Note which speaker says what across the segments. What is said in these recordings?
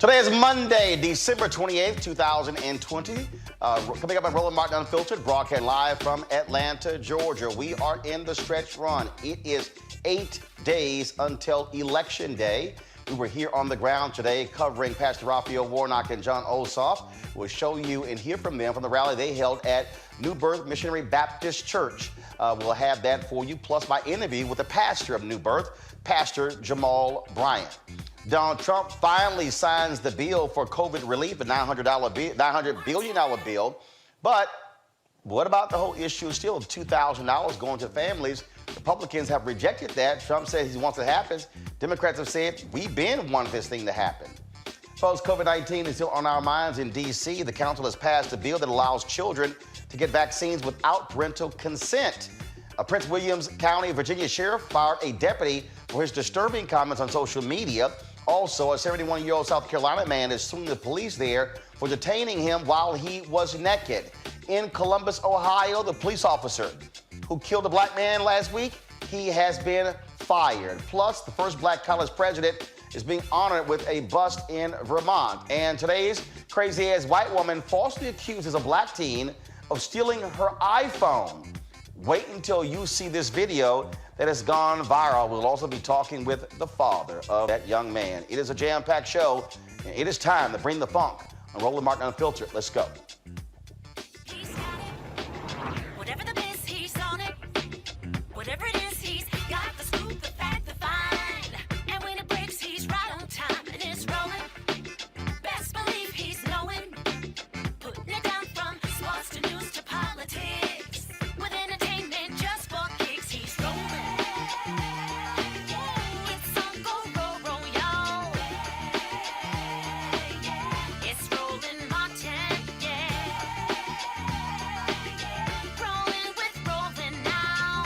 Speaker 1: Today is Monday, December 28th, 2020. Coming up on Roland Unfiltered, broadcast live from Atlanta, Georgia. We are in the stretch run. It is 8 days until Election Day. We were here on the ground today covering Pastor Raphael Warnock and John Ossoff. We'll show you and hear from them from the rally they held at New Birth Missionary Baptist Church. We'll have that for you, plus my interview with the pastor of New Birth, Pastor Jamal Bryant. Donald Trump finally signs the bill for COVID relief, a $900 billion bill. But what about the whole issue still of $2,000 going to families? Republicans have rejected that. Trump says he wants it to happen. Democrats have said, we've been wanting this thing to happen. Folks, COVID-19 is still on our minds in D.C. The council has passed a bill that allows children to get vaccines without parental consent. A Prince Williams County, Virginia sheriff fired a deputy for his disturbing comments on social media. Also, a 71-year-old South Carolina man is suing the police there for detaining him while he was naked. In Columbus, Ohio, the police officer who killed a black man last week, he has been fired. Plus, the first black college president is being honored with a bust in Vermont. And today's crazy-ass white woman falsely accuses a black teen of stealing her iPhone. Wait until you see this video that has gone viral. We'll also be talking with the father of that young man. It is a jam-packed show, and it is time to bring the funk on Roland Unfiltered. Let's go.
Speaker 2: He's got it. Whatever the biz, he's on it. Whatever it is, he's got the scoop, the fact, the find. And when it breaks, he's right on time, and it's rolling. Best believe he's knowing. Putting it down from sports to news to politics. With entertainment just for kicks, he's rolling. It's on go, roll, y'all. It's Roland Martin, yeah. Rolling with Roland now.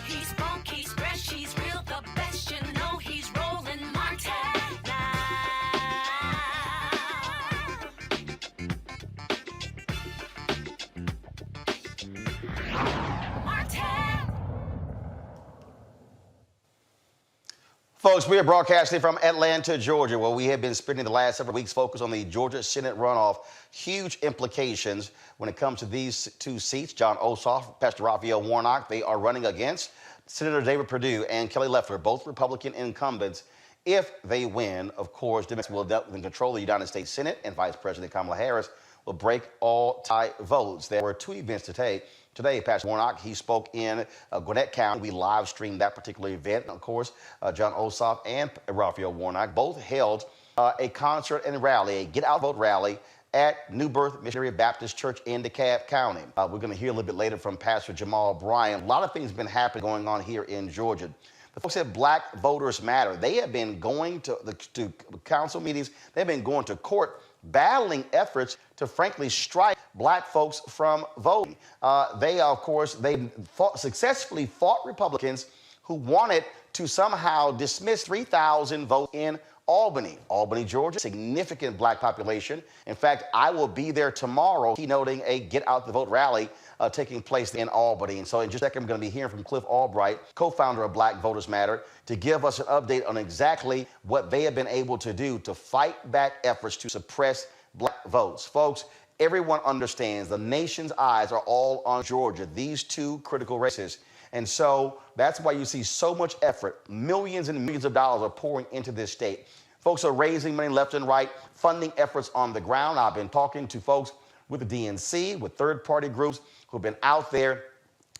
Speaker 2: He's funk, he's fresh, he's real, the best, you know he's Roland Martin now. Martin.
Speaker 1: Folks, we are broadcasting from Atlanta, Georgia, where we have been spending the last several weeks focused on the Georgia Senate runoff. Huge implications when it comes to these two seats. John Ossoff, Pastor Raphael Warnock, they are running against Senator David Perdue and Kelly Loeffler, both Republican incumbents. If they win, of course, Democrats will control the United States Senate, and Vice President Kamala Harris will break all tie votes. There were two events today. Today, Pastor Warnock, he spoke in Gwinnett County. We live streamed that particular event. And of course, John Ossoff and Raphael Warnock both held a concert and rally, a get out vote rally at New Birth Missionary Baptist Church in DeKalb County. We're going to hear a little bit later from Pastor Jamal Bryant. A lot of things have been happening going on here in Georgia. The folks at Black Voters Matter, they have been going to council meetings. They've been going to court, battling efforts to frankly strike black folks from voting. They successfully fought Republicans who wanted to somehow dismiss 3,000 votes in Albany, Georgia, significant black population. In fact, I will be there tomorrow keynoting a Get Out the Vote rally taking place in Albany. And so in just a second, I'm going to be hearing from Cliff Albright, co-founder of Black Voters Matter, to give us an update on exactly what they have been able to do to fight back efforts to suppress black votes. Folks, everyone understands the nation's eyes are all on Georgia, these two critical races. And so that's why you see so much effort. Millions and millions of dollars are pouring into this state. Folks are raising money left and right, funding efforts on the ground. I've been talking to folks with the DNC, with third-party groups who've been out there.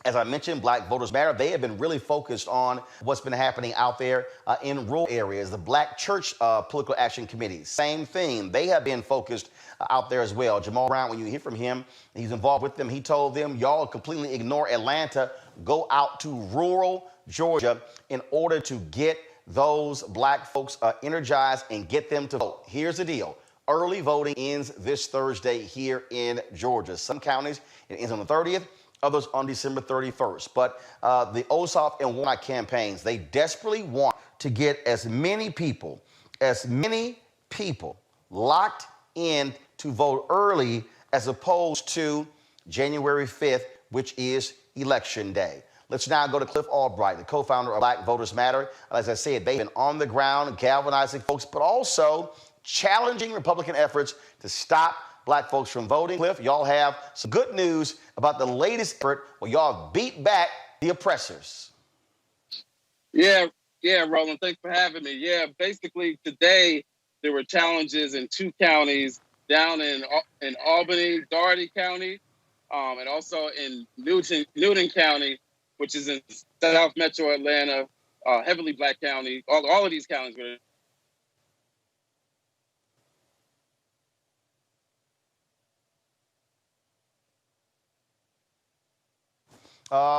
Speaker 1: As I mentioned, Black Voters Matter, they have been really focused on what's been happening out there in rural areas. The Black Church Political Action Committee, same thing. They have been focused out there as well. Jamal Bryant, when you hear from him, he's involved with them. He told them, y'all completely ignore Atlanta. Go out to rural Georgia in order to get those black folks energized and get them to vote. Here's the deal. Early voting ends this Thursday here in Georgia. Some counties, it ends on the 30th. Others on December 31st. But the Ossoff and Warnock campaigns, they desperately want to get as many people locked in to vote early as opposed to January 5th, which is Election Day. Let's now go to Cliff Albright, the co-founder of Black Voters Matter. As I said, they've been on the ground galvanizing folks, but also challenging Republican efforts to stop black folks from voting. Cliff, y'all have some good news about the latest effort where y'all beat back the oppressors.
Speaker 3: Yeah, Roland, thanks for having me. Yeah, basically today there were challenges in 2 counties down in Albany, Dougherty County, and also in Newton County, which is in South Metro Atlanta, heavily black county. All of these counties were.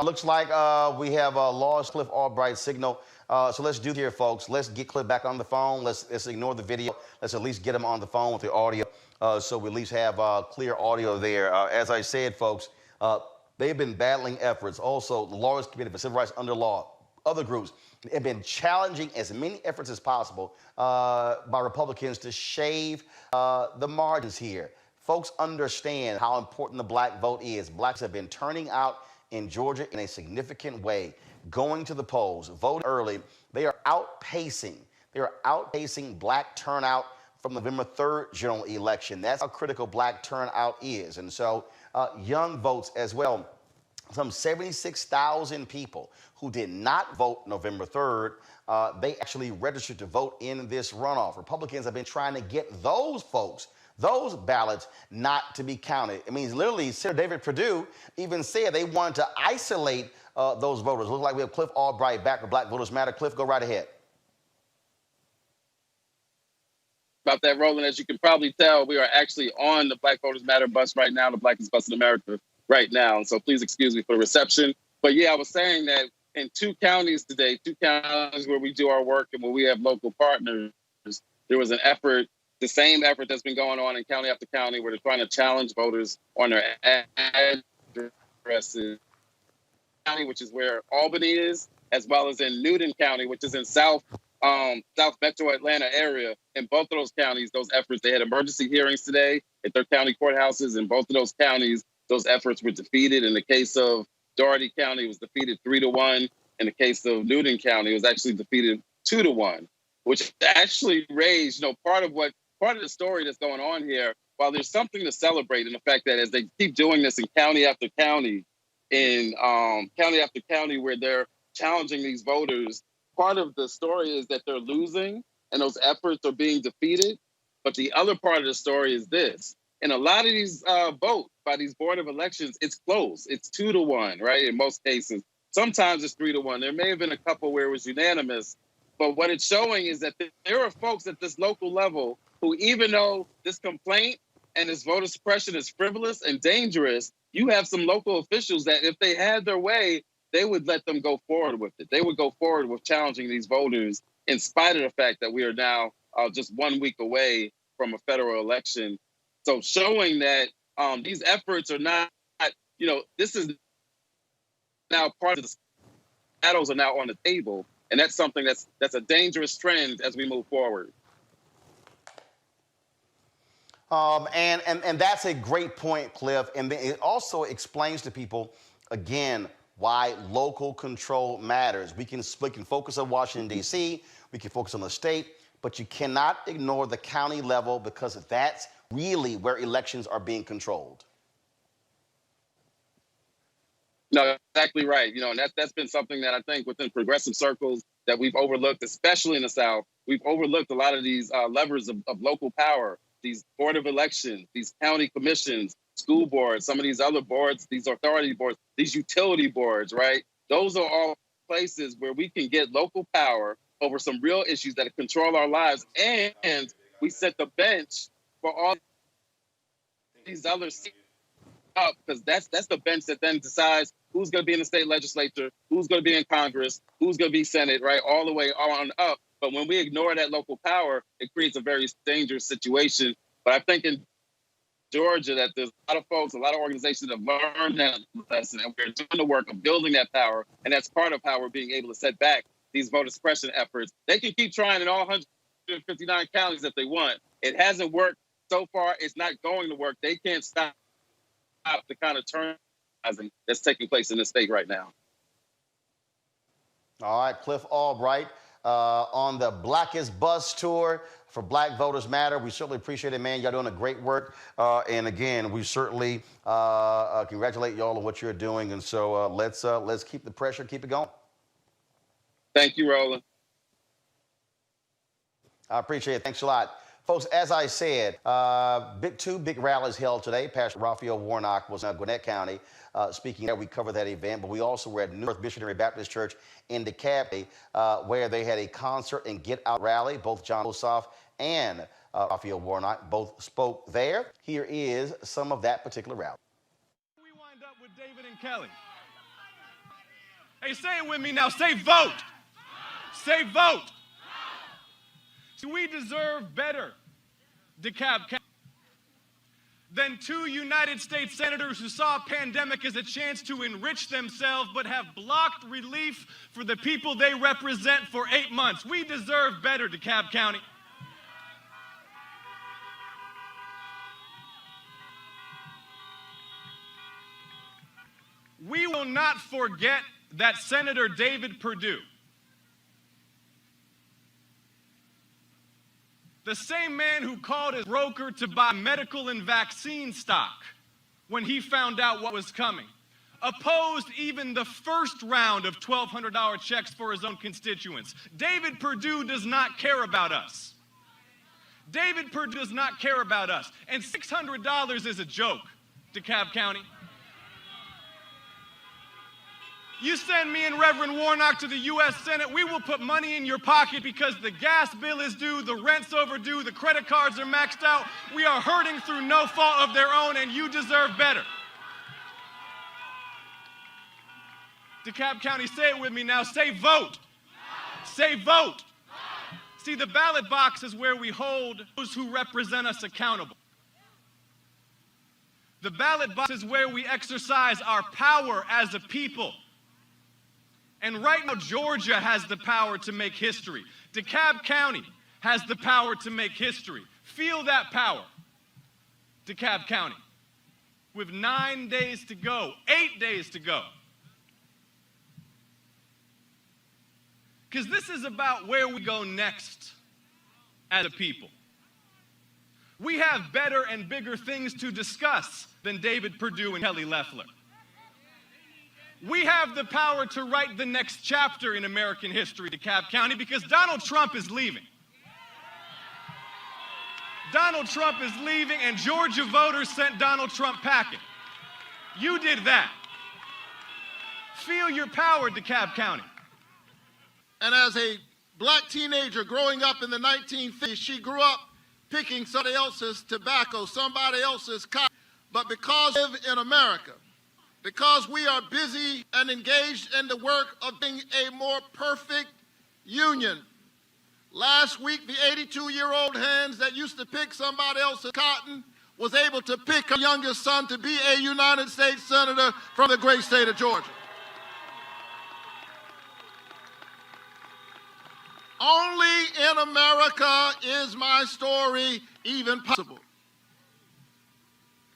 Speaker 1: Looks like we have lost Cliff Albright's signal. So let's do here, folks. Let's get Cliff back on the phone. Let's ignore the video. Let's at least get him on the phone with the audio so we at least have clear audio there. As I said, folks, they've been battling efforts. Also, the Lawyers Committee for Civil Rights Under Law, other groups have been challenging as many efforts as possible by Republicans to shave the margins here. Folks understand how important the black vote is. Blacks have been turning out in Georgia in a significant way, going to the polls, voting early. They are outpacing black turnout from November 3rd general election. That's how critical black turnout is. And so young votes as well. Some 76,000 people who did not vote November 3rd, they actually registered to vote in this runoff. Republicans have been trying to get those folks, those ballots, not to be counted. It means literally, Senator David Perdue even said they wanted to isolate those voters. Looks like we have Cliff Albright back with Black Voters Matter. Cliff, go right ahead.
Speaker 3: About that, Roland, as you can probably tell, we are actually on the Black Voters Matter bus right now, the Blackest Bus in America right now. And so please excuse me for the reception. But yeah, I was saying that in 2 counties today, 2 counties where we do our work and where we have local partners, there was an effort, the same effort that's been going on in county after county, where they're trying to challenge voters on their addresses. County, which is where Albany is, as well as in Newton County, which is in South Metro Atlanta area. In both of those counties, those efforts, they had emergency hearings today at their county courthouses. In both of those counties, those efforts were defeated. In the case of Dougherty County, it was defeated 3-1. In the case of Newton County, it was actually defeated 2-1, which actually raised, part of the story that's going on here. While there's something to celebrate in the fact that as they keep doing this in county after county, where they're challenging these voters, part of the story is that they're losing and those efforts are being defeated. But the other part of the story is this. In a lot of these votes by these Board of Elections, it's close. It's 2-1, right? In most cases. Sometimes it's 3-1. There may have been a couple where it was unanimous. But what it's showing is that there are folks at this local level who, even though this complaint and this voter suppression is frivolous and dangerous, you have some local officials that if they had their way, they would let them go forward with it. They would go forward with challenging these voters in spite of the fact that we are now just 1 week away from a federal election. So showing that these efforts are not, this is now part of the battles are now on the table. And that's something that's a dangerous trend as we move forward.
Speaker 1: And that's a great point, Cliff. And it also explains to people, again, why local control matters. We can focus on Washington, D.C., we can focus on the state, but you cannot ignore the county level because that's really where elections are being controlled.
Speaker 3: No, exactly right. And that's been something that I think within progressive circles that we've overlooked, especially in the South. We've overlooked a lot of these levers of local power, these Board of Elections, these county commissions, school boards, some of these other boards, these authority boards, these utility boards, right? Those are all places where we can get local power over some real issues that control our lives. And we set the bench for all these other seats up, because that's the bench that then decides who's going to be in the state legislature, who's going to be in Congress, who's going to be Senate, right? All the way on up. But when we ignore that local power, it creates a very dangerous situation. But I think in Georgia that there's a lot of folks, a lot of organizations that have learned that lesson, and we're doing the work of building that power. And that's part of how we're being able to set back these voter suppression efforts. They can keep trying in all 159 counties if they want. It hasn't worked so far. It's not going to work. They can't stop the kind of turn that's taking place in the state right now.
Speaker 1: All right, Cliff Albright on the Blackest Bus Tour for Black Voters Matter. We certainly appreciate it, man. Y'all doing a great work. And again, we certainly congratulate y'all on what you're doing. And so let's keep the pressure, keep it going.
Speaker 3: Thank you, Roland.
Speaker 1: I appreciate it. Thanks a lot. Folks, as I said, two big rallies held today. Pastor Raphael Warnock was in Gwinnett County speaking there. We covered that event, but we also were at North Missionary Baptist Church in DeKalb, where they had a concert and get out rally. Both John Ossoff and Raphael Warnock both spoke there. Here is some of that particular rally.
Speaker 4: We wind up with David and Kelly. Hey, say it with me now. Say vote. Say vote. We deserve better, DeKalb County, than two United States senators who saw a pandemic as a chance to enrich themselves but have blocked relief for the people they represent for 8 months. We deserve better, DeKalb County. We will not forget that Senator David Perdue, the same man who called his broker to buy medical and vaccine stock when he found out what was coming, opposed even the first round of $1,200 checks for his own constituents. David Perdue does not care about us. David Perdue does not care about us. And $600 is a joke, DeKalb County. You send me and Reverend Warnock to the U.S. Senate, we will put money in your pocket because the gas bill is due, the rent's overdue, the credit cards are maxed out. We are hurting through no fault of their own, and you deserve better. DeKalb County, say it with me now. Say vote. Say vote. See, the ballot box is where we hold those who represent us accountable. The ballot box is where we exercise our power as a people. And right now, Georgia has the power to make history. DeKalb County has the power to make history. Feel that power, DeKalb County. With 9 days to go, 8 days to go. Because this is about where we go next as a people. We have better and bigger things to discuss than David Perdue and Kelly Loeffler. We have the power to write the next chapter in American history, DeKalb County, because Donald Trump is leaving. Donald Trump is leaving, and Georgia voters sent Donald Trump packing. You did that. Feel your power, DeKalb County.
Speaker 5: And as a black teenager growing up in the 1950s, she grew up picking somebody else's tobacco, somebody else's cotton. But because we live in America, because we are busy and engaged in the work of being a more perfect union. Last week, the 82-year-old hands that used to pick somebody else's cotton was able to pick her youngest son to be a United States Senator from the great state of Georgia. Only in America is my story even possible.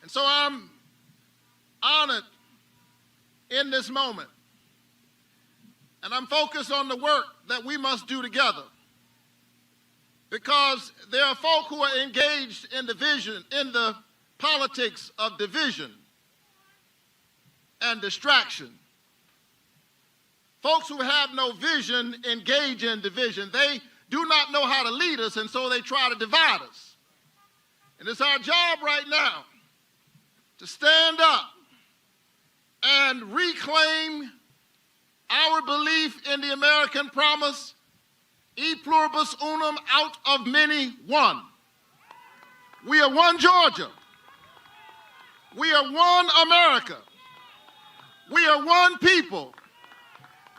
Speaker 5: And so I'm honored in this moment. And I'm focused on the work that we must do together. Because there are folk who are engaged in division, in the politics of division and distraction. Folks who have no vision engage in division. They do not know how to lead us, and so they try to divide us. And it's our job right now to stand up and reclaim our belief in the American promise, e pluribus unum, out of many, one. We are one Georgia. We are one America. We are one people.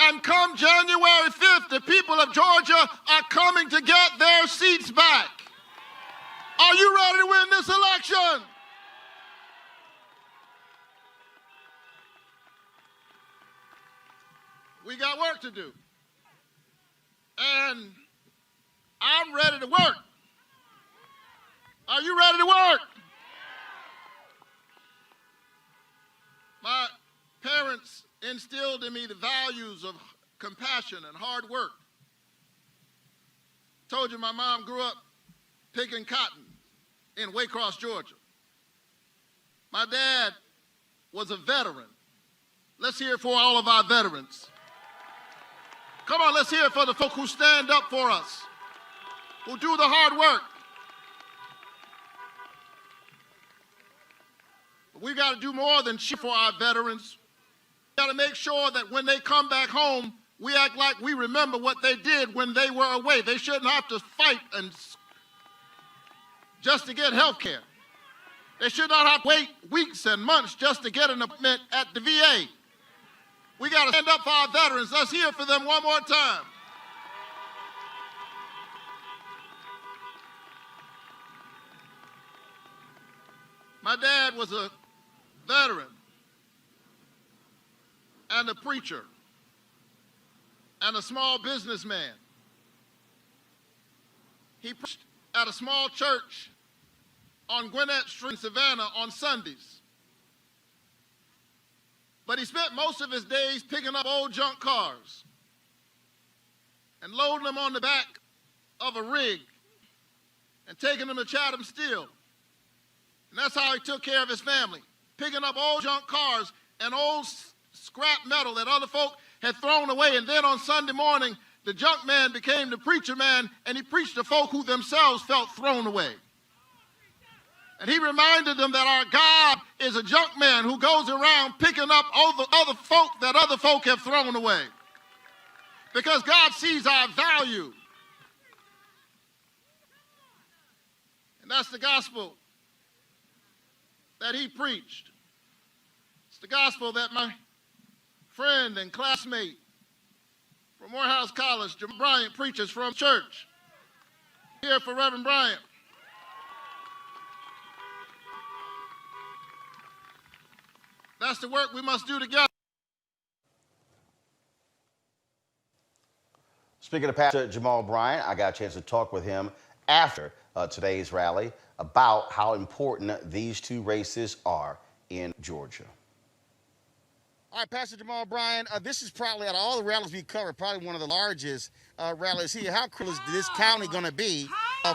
Speaker 5: And come January 5th, the people of Georgia are coming to get their seats back. Are you ready to win this election? We got work to do. And I'm ready to work. Are you ready to work? My parents instilled in me the values of compassion, and hard work. Told you my mom grew up picking cotton in Waycross, Georgia. My dad was a veteran. Let's hear it for all of our veterans. Come on, let's hear it for the folk who stand up for us, who do the hard work. But we got to do more than cheer for our veterans. We got to make sure that when they come back home, we act like we remember what they did when they were away. They shouldn't have to fight just to get health care. They should not have to wait weeks and months just to get an appointment at the VA. We got to stand up for our veterans. Let's hear for them one more time. My dad was a veteran and a preacher and a small businessman. He preached at a small church on Gwinnett Street in Savannah on Sundays. But he spent most of his days picking up old junk cars and loading them on the back of a rig and taking them to Chatham Steel. And that's how he took care of his family, picking up old junk cars and old scrap metal that other folk had thrown away. And then on Sunday morning, the junk man became the preacher man, and he preached to folk who themselves felt thrown away. And he reminded them that our God is a junk man who goes around picking up all the other folk that other folk have thrown away. Because God sees our value. And that's the gospel that he preached. It's the gospel that my friend and classmate from Morehouse College, Jamal Bryant, preaches from church. Here for Reverend Bryant. That's the work we must do together.
Speaker 1: Speaking of Pastor Jamal Bryant, I got a chance to talk with him after today's rally about how important these two races are in Georgia. All right, Pastor Jamal Bryant, this is probably, out of all the rallies we covered, probably one of the largest rallies here. How critical is this county going to be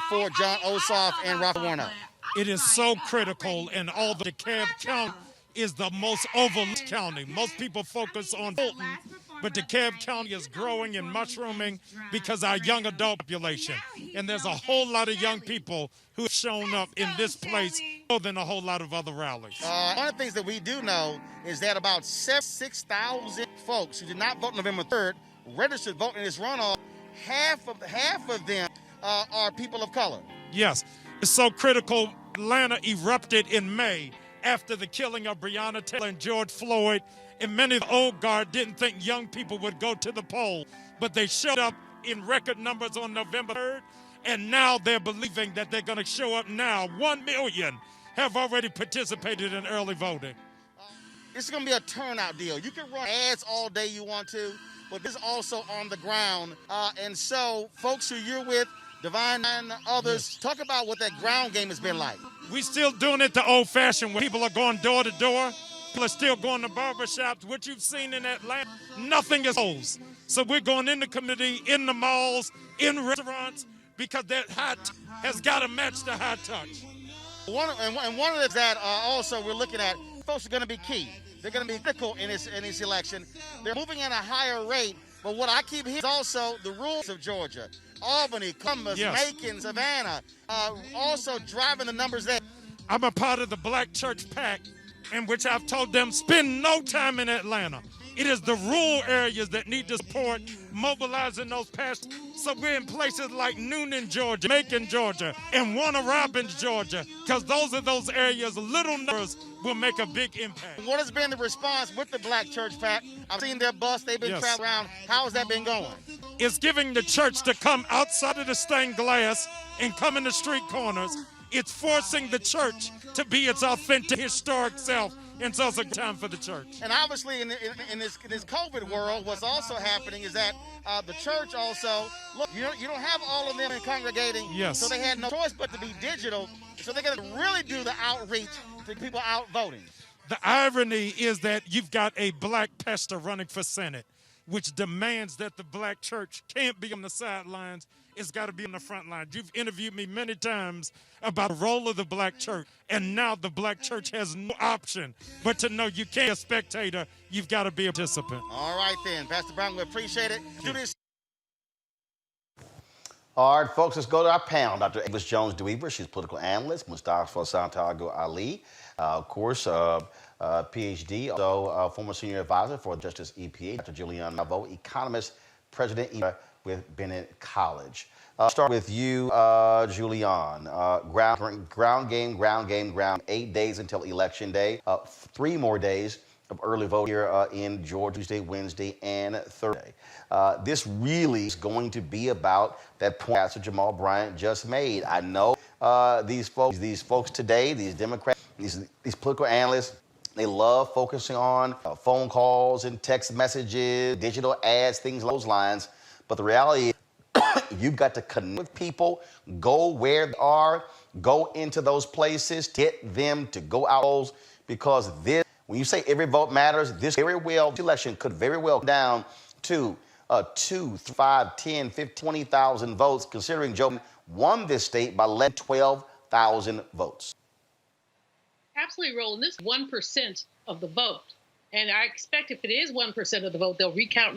Speaker 1: for John Ossoff and Raphael Warnock?
Speaker 6: It is so critical, and all the DeKalb County is the most overlooked county. Most people focus on Fulton, but DeKalb County is growing and mushrooming because our young adult population. And there's a whole lot of young people who have shown up in this place more than a whole lot of other rallies.
Speaker 1: One of the things that we do know is that about 6,000 folks who did not vote November 3rd registered vote in this runoff. Half of them are people of color.
Speaker 6: Yes, it's so critical. Atlanta erupted in May after the killing of Breonna Taylor and George Floyd, and many of the old guard didn't think young people would go to the poll, but they showed up in record numbers on November 3rd, and now they're believing that they're going to show up now. 1 million have already participated in early voting.
Speaker 1: This is going to be a turnout deal. You can run ads all day you want to, but this is also on the ground. And so, folks who you're with, Divine and others, talk about what that ground game has been like.
Speaker 6: We still doing it the old-fashioned way. People are going door to door. People are still going to barbershops. What you've seen in Atlanta, nothing is closed. So we're going in the community, in the malls, in restaurants, because that high has got to match the high touch.
Speaker 1: One of the that also we're looking at, folks are going to be key. They're going to be critical in this election. They're moving at a higher rate, but what I keep hearing is also the rules of Georgia. Albany, Columbus, Macon, Savannah, also driving the numbers there.
Speaker 6: I'm a part of the Black Church PAC, in which I've told them spend no time in Atlanta. It is the rural areas that need to support mobilizing those pastors. So we're in places like Noonan, Georgia, Macon, Georgia, and Warner Robins, Georgia, because those are those areas, little numbers will make a big impact.
Speaker 1: What has been the response with the Black Church PAC? I've seen their bus, they've been traveling around. How has that been going?
Speaker 6: It's giving the church to come outside of the stained glass and come in the street corners. It's forcing the church to be its authentic, historic self. And so it's a good time for the church.
Speaker 1: And obviously in this COVID world, what's also happening is that the church also, look, you don't have all of them congregating.
Speaker 6: Yes.
Speaker 1: So they had no choice but to be digital. So they're going to really do the outreach to people out voting.
Speaker 6: The irony is that you've got a black pastor running for Senate. which demands that the black church can't be on the sidelines. It's got to be on the front line. You've interviewed me many times about the role of the black church, and now the black church has no option but to know you can't be a spectator. You've got to be a participant.
Speaker 1: All right, then. Pastor Brown, we appreciate it. Do this. All right, folks, let's go to our panel. Dr. Avis Jones-DeWeaver, she's a political analyst. Mustafa Santiago Ali, of course, PhD, also former senior advisor for Justice EPA. Dr. Julian Malvo, economist, president with Bennett College. Start with you, Julian. Ground game. 8 days until Election Day. 3 more days of early vote here in Georgia, Tuesday, Wednesday, and Thursday. This really is going to be about that point Pastor Jamal Bryant just made. I know these folks today, these Democrats, these political analysts, they love focusing on phone calls and text messages, digital ads, things along those lines. But the reality is, you've got to connect with people, go where they are, go into those places, get them to go out, because this, when you say every vote matters, this election could very well come down to 2, 5, 10, 15, 20,000 votes, considering Joe won this state by less than 12,000 votes.
Speaker 7: Absolutely, Roland. This is 1% of the vote. And I expect if it is 1% of the vote, they'll recount.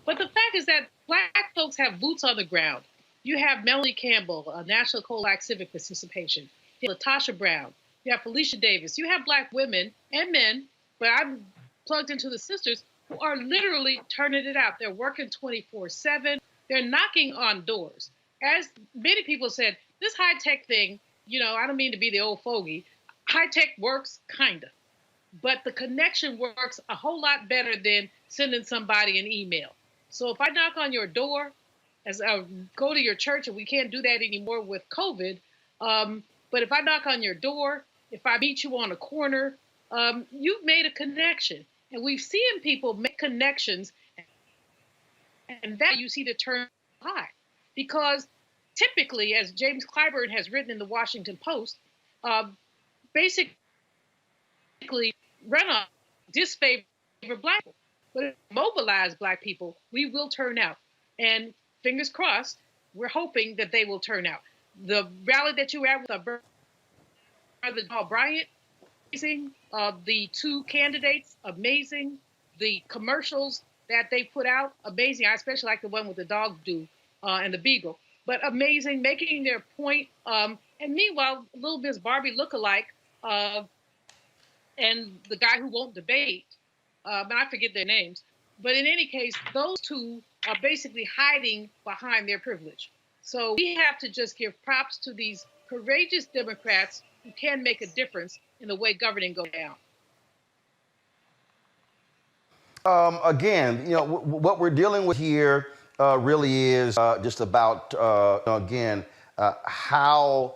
Speaker 7: But the fact is that black folks have boots on the ground. You have Melanie Campbell, a National Coalition Black Civic Participation. You have Latasha Brown. You have Felicia Davis. You have black women and men, but I'm plugged into the sisters who are literally turning it out. They're working 24/7. They're knocking on doors. As many people said, this high-tech thing, I don't mean to be the old fogey. High-tech works, kind of. But the connection works a whole lot better than sending somebody an email. So if I knock on your door, as I go to your church, and we can't do that anymore with COVID, but if I knock on your door, if I meet you on a corner, you've made a connection. And we've seen people make connections, and that you see the turn high. Because typically, as James Clyburn has written in the Washington Post, basically runoff disfavor black people. But if we mobilize black people, we will turn out. And fingers crossed, we're hoping that they will turn out. The rally that you were at with Brother Jamal Bryant, amazing. The 2 candidates, amazing. The commercials that they put out, amazing. I especially like the one with the dog and the beagle. But amazing, making their point. And meanwhile, little Miss Barbie lookalike, and the guy who won't debate, and I forget their names. But in any case, those 2 are basically hiding behind their privilege. So we have to just give props to these courageous Democrats who can make a difference in the way governing goes down.
Speaker 1: Again, what we're dealing with here really is just about, how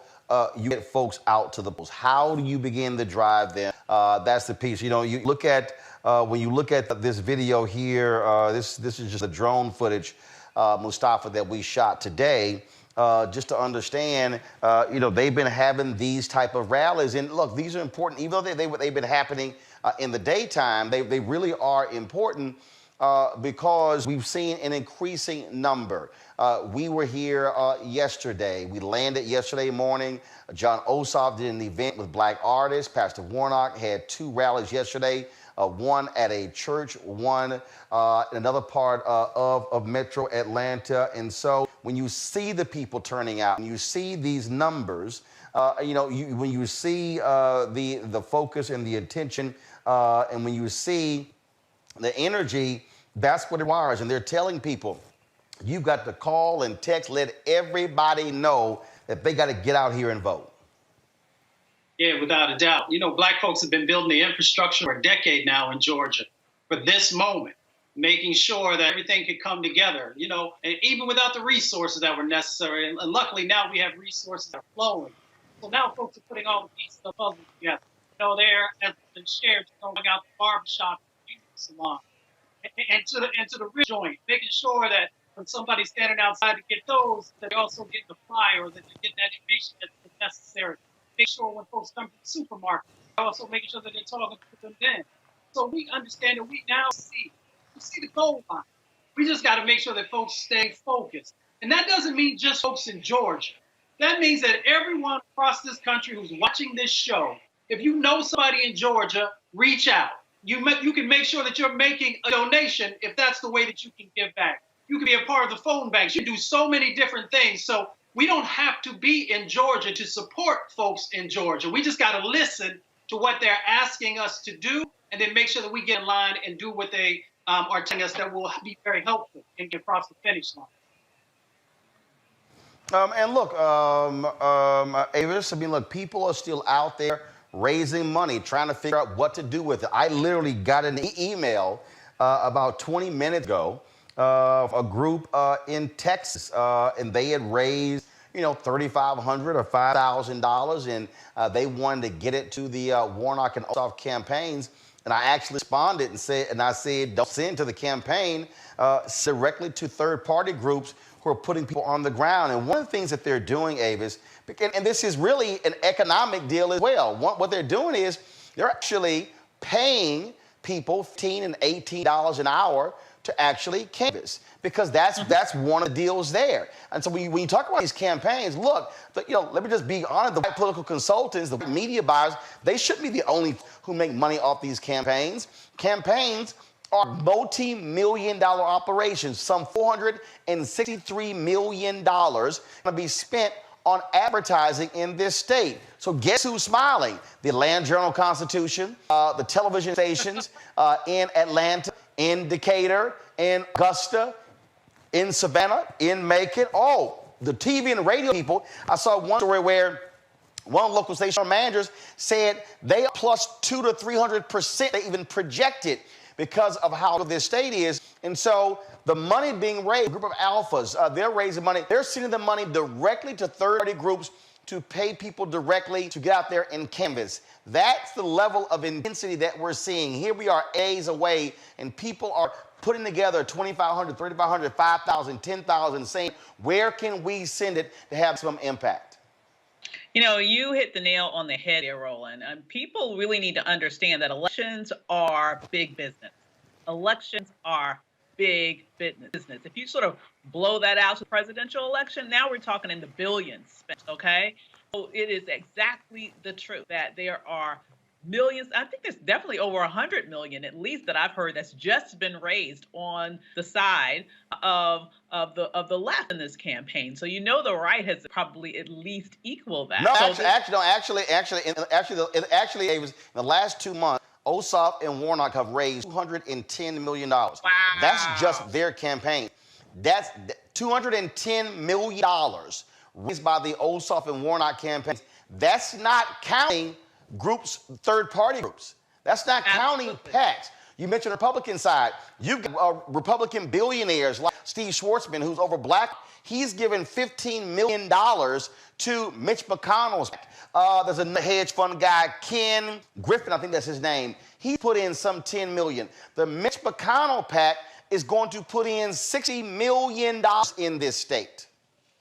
Speaker 1: you get folks out to the polls. How do you begin to drive them? That's the piece. You look at, when you look at this video here, this is just the drone footage, Mustafa, that we shot today. Just to understand, they've been having these type of rallies. And look, these are important. Even though they've been happening in the daytime, they really are important because we've seen an increasing number. We were here yesterday. We landed yesterday morning. John Ossoff did an event with black artists. Pastor Warnock had 2 rallies yesterday. One at a church, one in another part of Metro Atlanta. And so when you see the people turning out and you see these numbers, when you see the focus and the attention, and when you see the energy, that's what it requires. And they're telling people, you've got to call and text, let everybody know that they got to get out here and vote.
Speaker 8: Yeah, without a doubt. Black folks have been building the infrastructure for a decade now in Georgia for this moment, making sure that everything could come together, and even without the resources that were necessary. And luckily now we have resources that are flowing. So now folks are putting all the pieces of the puzzle together. There, as has been shared, going out the barbershop, salon, and to the real joint, making sure that when somebody's standing outside to get those, that they also get the flyer, or that they get that information that's necessary. Make sure when folks come to the supermarket, also making sure that they're talking to them then. So we understand that we now see the goal line. We just got to make sure that folks stay focused. And that doesn't mean just folks in Georgia. That means that everyone across this country who's watching this show, if you know somebody in Georgia, reach out. You can make sure that you're making a donation if that's the way that you can give back. You can be a part of the phone banks. You can do so many different things. So we don't have to be in Georgia to support folks in Georgia. We just got to listen to what they're asking us to do and then make sure that we get in line and do what they are telling us that will be very helpful and get across the finish line.
Speaker 1: And look, Avis, I mean, look, people are still out there raising money, trying to figure out what to do with it. I literally got an email about 20 minutes ago of a group in Texas, and they had raised, $3,500 or $5,000, and they wanted to get it to the Warnock and Ossoff campaigns. And I actually responded and said, don't send to the campaign, directly to third-party groups who are putting people on the ground. And one of the things that they're doing, Avis, and this is really an economic deal as well. What they're doing is they're actually paying people $15 and $18 an hour to actually canvass, because that's one of the deals there. And so when you talk about these campaigns, look, let me just be honest, the white political consultants, the media buyers, they shouldn't be the only who make money off these campaigns. Campaigns are multi-million-dollar operations. Some $463 million going to be spent on advertising in this state. So guess who's smiling? The Atlanta Journal-Constitution, the television stations in Atlanta, in Decatur, in Augusta, in Savannah, in Macon. Oh, the TV and radio people. I saw one story where one local station managers said they are plus 200 to 300%. They even projected because of how good this state is. And so the money being raised, a group of alphas, they're raising money. They're sending the money directly to third-party groups to pay people directly to get out there and canvass. That's the level of intensity that we're seeing. Here we are days away, and people are putting together 2,500, 3,500, 5,000, 10,000, saying, where can we send it to have some impact?
Speaker 9: You hit the nail on the head there, Roland. People really need to understand that elections are big business. Elections are big business. If you sort of blow that out to the presidential election, now we're talking in the billions spent, okay? So it is exactly the truth that there are millions. I think there's definitely over 100 million, at least, that I've heard that's just been raised on the side of the left in this campaign. So the right has probably at least equal that.
Speaker 1: No, actually, it was in the last 2 months, Ossoff and Warnock have raised $210 million. Wow. That's just their campaign. That's $210 million raised by the Ossoff and Warnock campaigns. That's not counting groups, third-party groups. That's not counting PACs. You mentioned the Republican side. You've got Republican billionaires like Steve Schwartzman, who's over black. He's given $15 million to Mitch McConnell's PAC. There's a hedge fund guy, Ken Griffin, I think that's his name. He put in some $10 million. The Mitch McConnell PAC is going to put in $60 million in this state.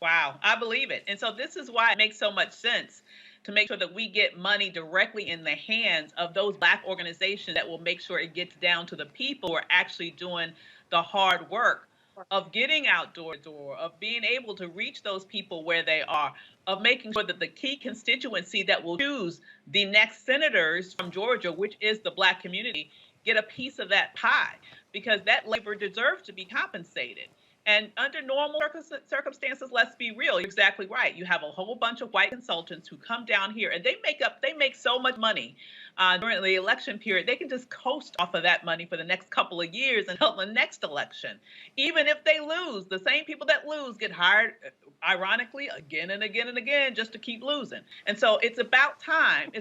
Speaker 9: Wow, I believe it. And so this is why it makes so much sense to make sure that we get money directly in the hands of those black organizations that will make sure it gets down to the people who are actually doing the hard work of getting out door to door, of being able to reach those people where they are, of making sure that the key constituency that will choose the next senators from Georgia, which is the black community, get a piece of that pie, because that labor deserves to be compensated. And under normal circumstances, let's be real, you're exactly right. You have a whole bunch of white consultants who come down here and they make so much money during the election period. They can just coast off of that money for the next couple of years until the next election. Even if they lose, the same people that lose get hired, ironically, again and again and again, just to keep losing. And so it's about time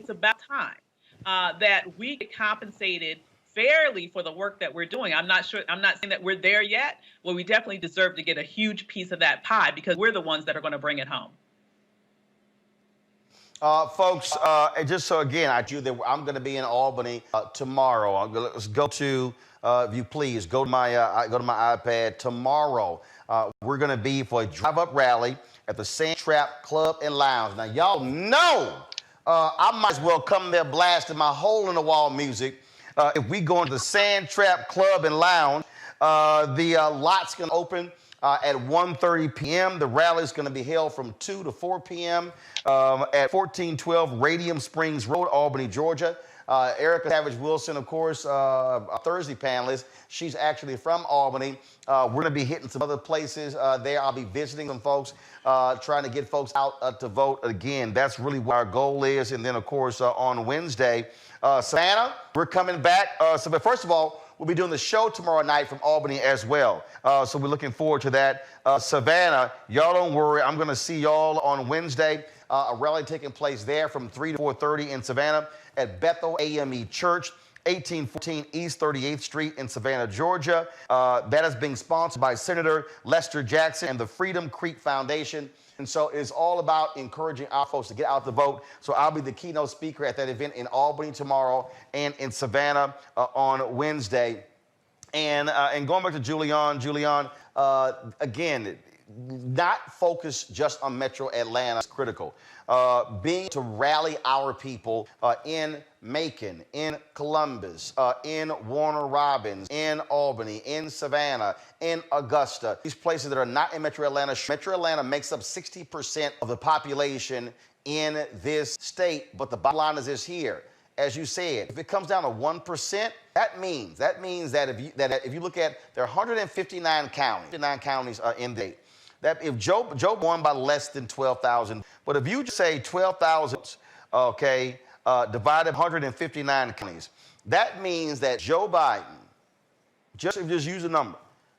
Speaker 9: that we get compensated fairly for the work that we're doing. I'm not saying that we're there yet. Well, we definitely deserve to get a huge piece of that pie because we're the ones that are going to bring it home.
Speaker 1: Folks, just so again, I'm going to be in Albany tomorrow. Let's go to, if you please, go to my iPad tomorrow. We're going to be for a drive-up rally at the Sand Trap Club and Lounge. Now, y'all know I might as well come there blasting my hole-in-the-wall music. If we go into the Sand Trap Club and Lounge, The lot's going to open at 1:30 p.m. The rally is going to be held from 2 to 4 p.m. At 1412 Radium Springs Road, Albany, Georgia. Erica Savage Wilson, of course, a Thursday panelist. She's actually from Albany. We're going to be hitting some other places there. I'll be visiting some folks, trying to get folks out to vote. Again, that's really what our goal is. And then, of course, on Wednesday, Savannah, we're coming back. But first of all, we'll be doing the show tomorrow night from Albany as well. So we're looking forward to that. Savannah, y'all don't worry. I'm going to see y'all on Wednesday. A rally taking place there from 3 to 4:30 in Savannah at Bethel AME Church, 1814 East 38th Street in Savannah, Georgia. That is being sponsored by Senator Lester Jackson and the Freedom Creek Foundation. And so it's all about encouraging our folks to get out to vote. So I'll be the keynote speaker at that event in Albany tomorrow and in Savannah on Wednesday. And going back to Julian, again, not focused just on Metro Atlanta is critical. Being to rally our people in Macon, in Columbus, in Warner Robins, in Albany, in Savannah, in Augusta, these places that are not in Metro Atlanta. Metro Atlanta makes up 60% of the population in this state, but the bottom line is this here. As you said, if it comes down to 1%, that means that if you look at, there are 159 counties in the state. That if Joe won by less than 12,000, but if you just say 12,000, okay, divided 159 counties, that means that Joe Biden, just use a number,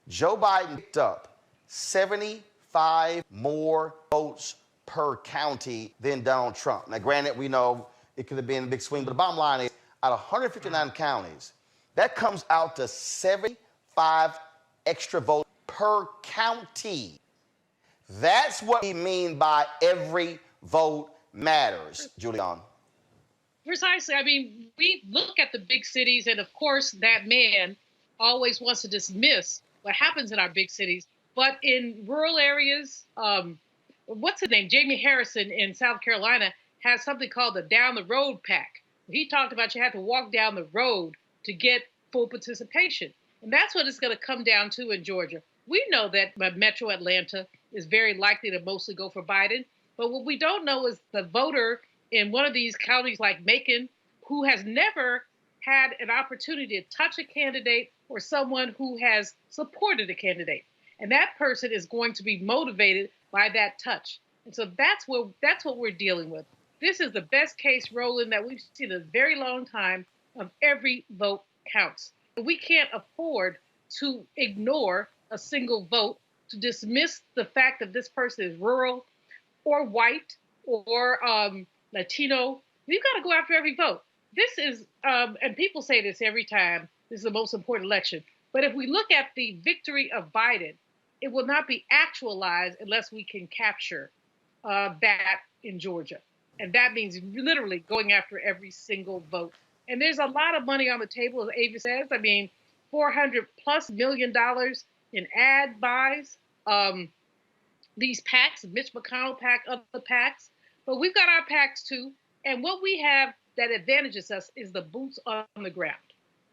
Speaker 1: Joe Biden picked up 75 more votes per county than Donald Trump. Now, granted, we know it could have been a big swing, but the bottom line is, out of 159 counties, that comes out to 75 extra votes per county. That's what we mean by every vote matters, Julian.
Speaker 7: Precisely. I mean, we look at the big cities, and of course, that man always wants to dismiss what happens in our big cities. But in rural areas, what's his name? Jamie Harrison in South Carolina has something called the Down the Road Pack. He talked about you had to walk down the road to get full participation. And that's what it's going to come down to in Georgia. We know that Metro Atlanta is very likely to mostly go for Biden. But what we don't know is the voter in one of these counties like Macon, who has never had an opportunity to touch a candidate or someone who has supported a candidate. And that person is going to be motivated by that touch. And so that's what we're dealing with. This is the best case, Roland, that we've seen in a very long time of every vote counts. We can't afford to ignore a single vote, to dismiss the fact that this person is rural or white or Latino. We've got to go after every vote. This is, and people say this every time, this is the most important election. But if we look at the victory of Biden, it will not be actualized unless we can capture that in Georgia. And that means literally going after every single vote. And there's a lot of money on the table, as Ava says. I mean, $400+ million in ad buys. These PACs, Mitch McConnell PAC, other PACs. But we've got our PACs too. And what we have that advantages us is the boots on the ground.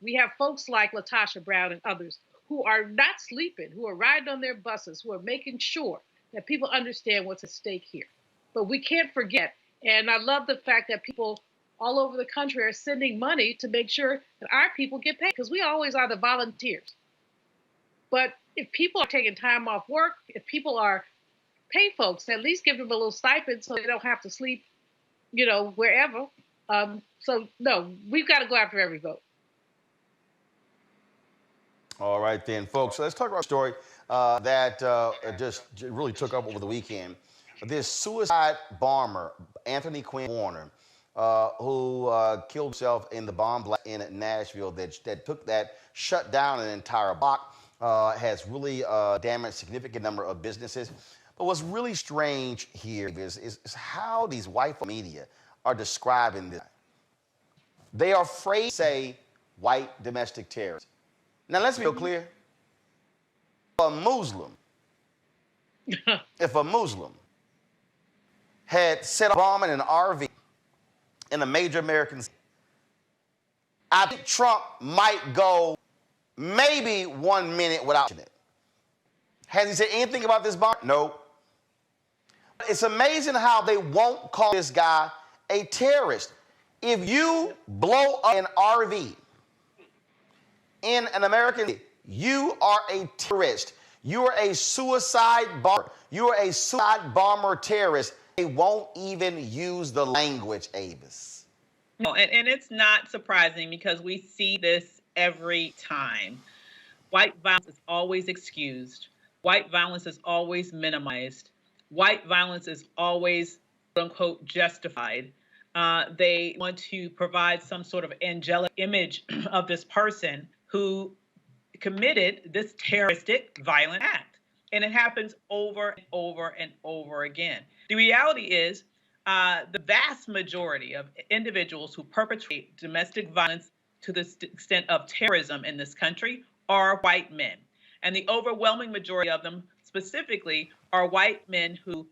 Speaker 7: We have folks like Latasha Brown and others who are not sleeping, who are riding on their buses, who are making sure that people understand what's at stake here. But we can't forget, and I love the fact that people all over the country are sending money to make sure that our people get paid, because we always are the volunteers. But if people are taking time off work, if people are pay folks, at least give them a little stipend so they don't have to sleep, wherever. So, no, we've got to go after every vote.
Speaker 1: All right, then, folks. So let's talk about a story that just really took up over the weekend. This suicide bomber, Anthony Quinn Warner, who killed himself in the bomb blast in Nashville that shut down an entire block, has really damaged a significant number of businesses. But what's really strange here is how these white media are describing this. They are afraid to say white domestic terrorists. Now, let's be clear. If a Muslim had set a bomb in an RV in a major American city, I think Trump might go maybe 1 minute without it. Has he said anything about this bomb? No. It's amazing how they won't call this guy a terrorist. If you blow up an RV in an American city, you are a terrorist. You are a suicide bomber. You are a suicide bomber terrorist. They won't even use the language, Avis.
Speaker 9: No, and it's not surprising because we see this every time. White violence is always excused. White violence is always minimized. White violence is always, quote unquote, justified. They want to provide some sort of angelic image of this person who committed this terroristic violent act. And it happens over and over and over again. The reality is the vast majority of individuals who perpetrate domestic violence to the extent of terrorism in this country are white men. And the overwhelming majority of them specifically are white men who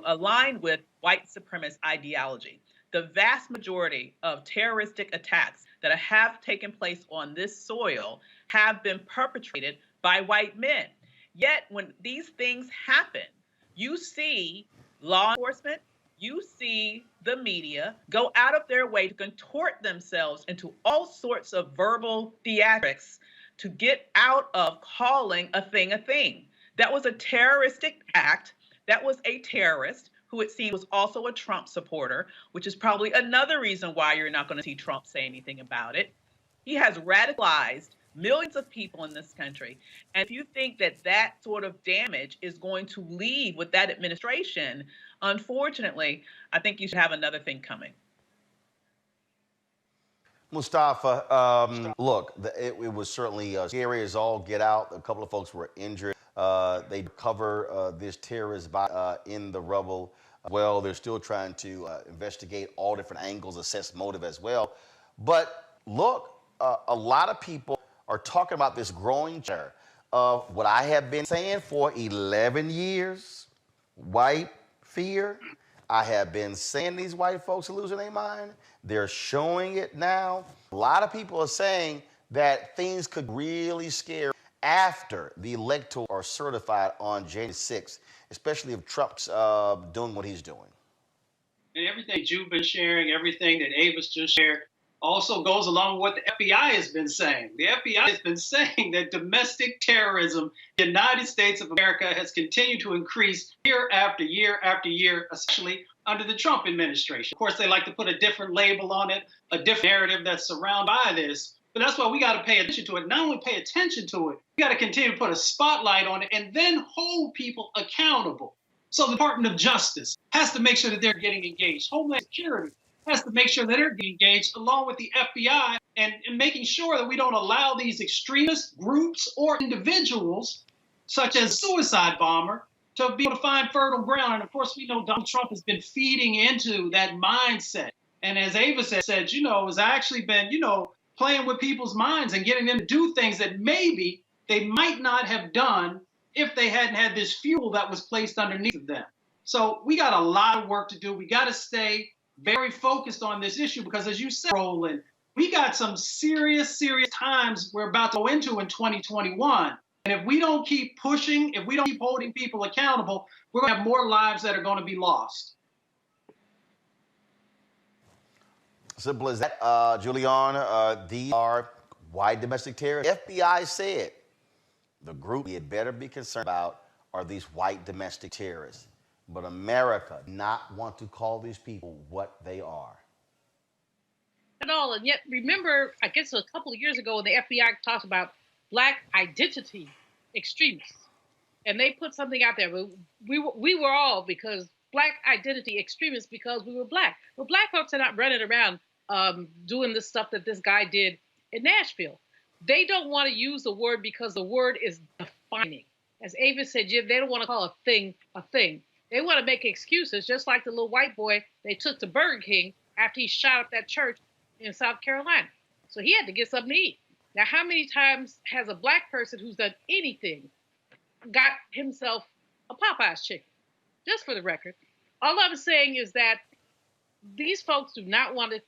Speaker 9: align with white supremacist ideology. The vast majority of terroristic attacks that have taken place on this soil have been perpetrated by white men. Yet when these things happen, you see law enforcement, you see the media go out of their way to contort themselves into all sorts of verbal theatrics to get out of calling a thing a thing. That was a terroristic act. That was a terrorist who it seemed was also a Trump supporter, which is probably another reason why you're not going to see Trump say anything about it. He has radicalized millions of people in this country. And if you think that that sort of damage is going to leave with that administration, unfortunately, I think you should have another thing coming.
Speaker 1: Mustafa, look, it was certainly scary as all get out. A couple of folks were injured. They cover this terrorist in the rubble. Well, they're still trying to investigate all different angles, assess motive as well. But look, a lot of people are talking about this growing terror of what I have been saying for 11 years, white fear. I have been saying these white folks are losing their mind. They're showing it now. A lot of people are saying that things could really scare after the electoral are certified on January 6th, especially if Trump's doing what he's doing.
Speaker 8: And everything you've been sharing, everything that Avis just shared, also goes along with what the FBI has been saying. The FBI has been saying that domestic terrorism in the United States of America has continued to increase year after year after year, especially under the Trump administration. Of course, they like to put a different label on it, a different narrative that's surrounded by this. But that's why we got to pay attention to it. Not only pay attention to it, we got to continue to put a spotlight on it and then hold people accountable. So the Department of Justice has to make sure that they're getting engaged. Homeland Security has to make sure that they're getting engaged along with the FBI and making sure that we don't allow these extremist groups or individuals, such as suicide bomber, to be able to find fertile ground. And of course, we know Donald Trump has been feeding into that mindset. And as Ava said, has actually been, playing with people's minds and getting them to do things that maybe they might not have done if they hadn't had this fuel that was placed underneath of them. So we got a lot of work to do. We got to stay very focused on this issue because, as you said, Roland, we got some serious times we're about to go into in 2021. And if we don't keep pushing, if we don't keep holding people accountable, we're going to have more lives that are going to be lost.
Speaker 1: Simple as that, Juliana. These are white domestic terrorists. FBI said the group we had better be concerned about are these white domestic terrorists. But America does not want to call these people what they are.
Speaker 7: At all. And yet, remember, I guess a couple of years ago, the FBI talked about Black identity extremists. And they put something out there. We were all because Black identity extremists because we were Black. But Black folks are not running around doing the stuff that this guy did in Nashville. They don't want to use the word because the word is defining. As Ava said, they don't want to call a thing a thing. They want to make excuses, just like the little white boy they took to Burger King after he shot up that church in South Carolina. So he had to get something to eat. Now, how many times has a Black person who's done anything got himself a Popeye's chicken? Just for the record. All I'm saying is that these folks do not want to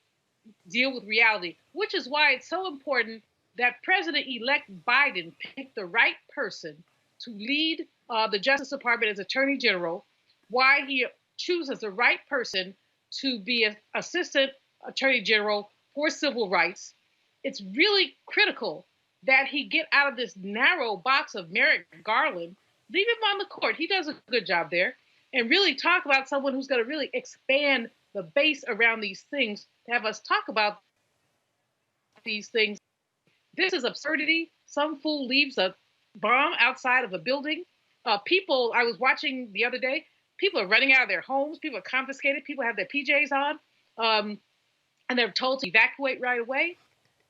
Speaker 7: deal with reality, which is why it's so important that President-elect Biden picked the right person to lead the Justice Department as Attorney General, why he chooses the right person to be an Assistant Attorney General for civil rights. It's really critical that he get out of this narrow box of Merrick Garland, leave him on the court. He does a good job there, and really talk about someone who's going to really expand the base around these things to have us talk about these things. This is absurdity. Some fool leaves a bomb outside of a building. People, I was watching the other day, people are running out of their homes. People are confiscated. People have their PJs on, and they're told to evacuate right away.